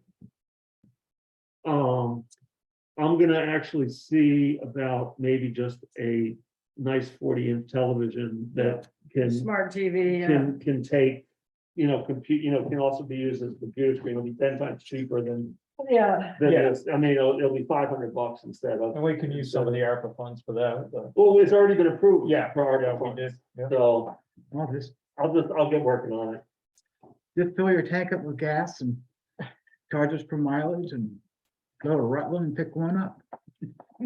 I'm gonna actually see about maybe just a nice 40-inch television that can Smart TV, yeah. can take, compute, can also be used as a computer screen. It'll be 10 times cheaper than Yeah. this. I mean, it'll be $500 instead of. And we can use some of the ARPA funds for that. Well, it's already been approved. Yeah, For our yeah, we did. Yeah. So Well, I'll get working on it. just fill your tank up with gas and charge us for mileage and go to Rutland and pick one up.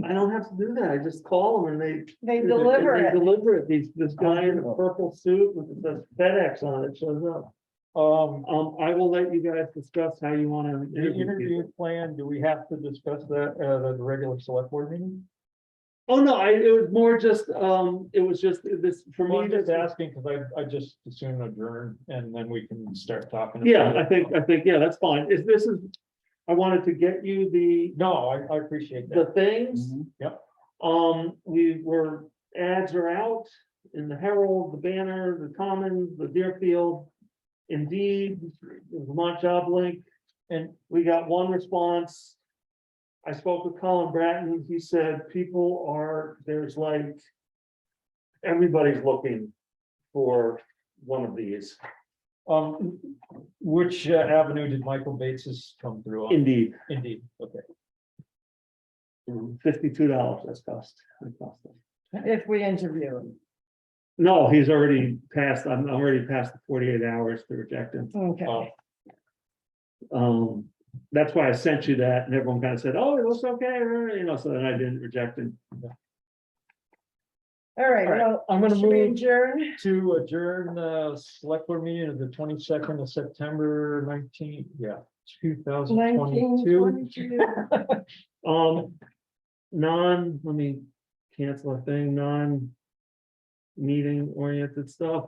I don't have to do that. I just call them and They deliver they it. deliver it. This guy in a purple suit with it says FedEx on it shows up. I will let you guys discuss how you want to The interview plan, do we have to discuss that at the regular select board meeting? Oh, no, it was more just, it was just this, for Well, me, I'm just this, asking because I just assume adjourn and then we can start talking. yeah, about I it. think, yeah, that's fine. I wanted to get you No, I appreciate the that. things. Yep. Ads are out in the Herald, the Banner, the Commons, the Deerfield, Indeed, the Vermont Job Link, and we got one response. I spoke with Colin Bratton. He said there's like, everybody's looking for one of these. Which avenue did Michael Bates's come through on? Indeed, Indeed, okay. $52 that's cost. If we interview him. No, he's already passed, I'm already past the 48 hours to reject him. Okay. That's why I sent you that and everyone kind of said, oh, it looks okay, so then I didn't reject him. All right, All right, well, I'm gonna should we move adjourn? to adjourn the select board meeting of the 22nd of September 19, 2022. 1922. Let me cancel a thing, non-meeting oriented stuff.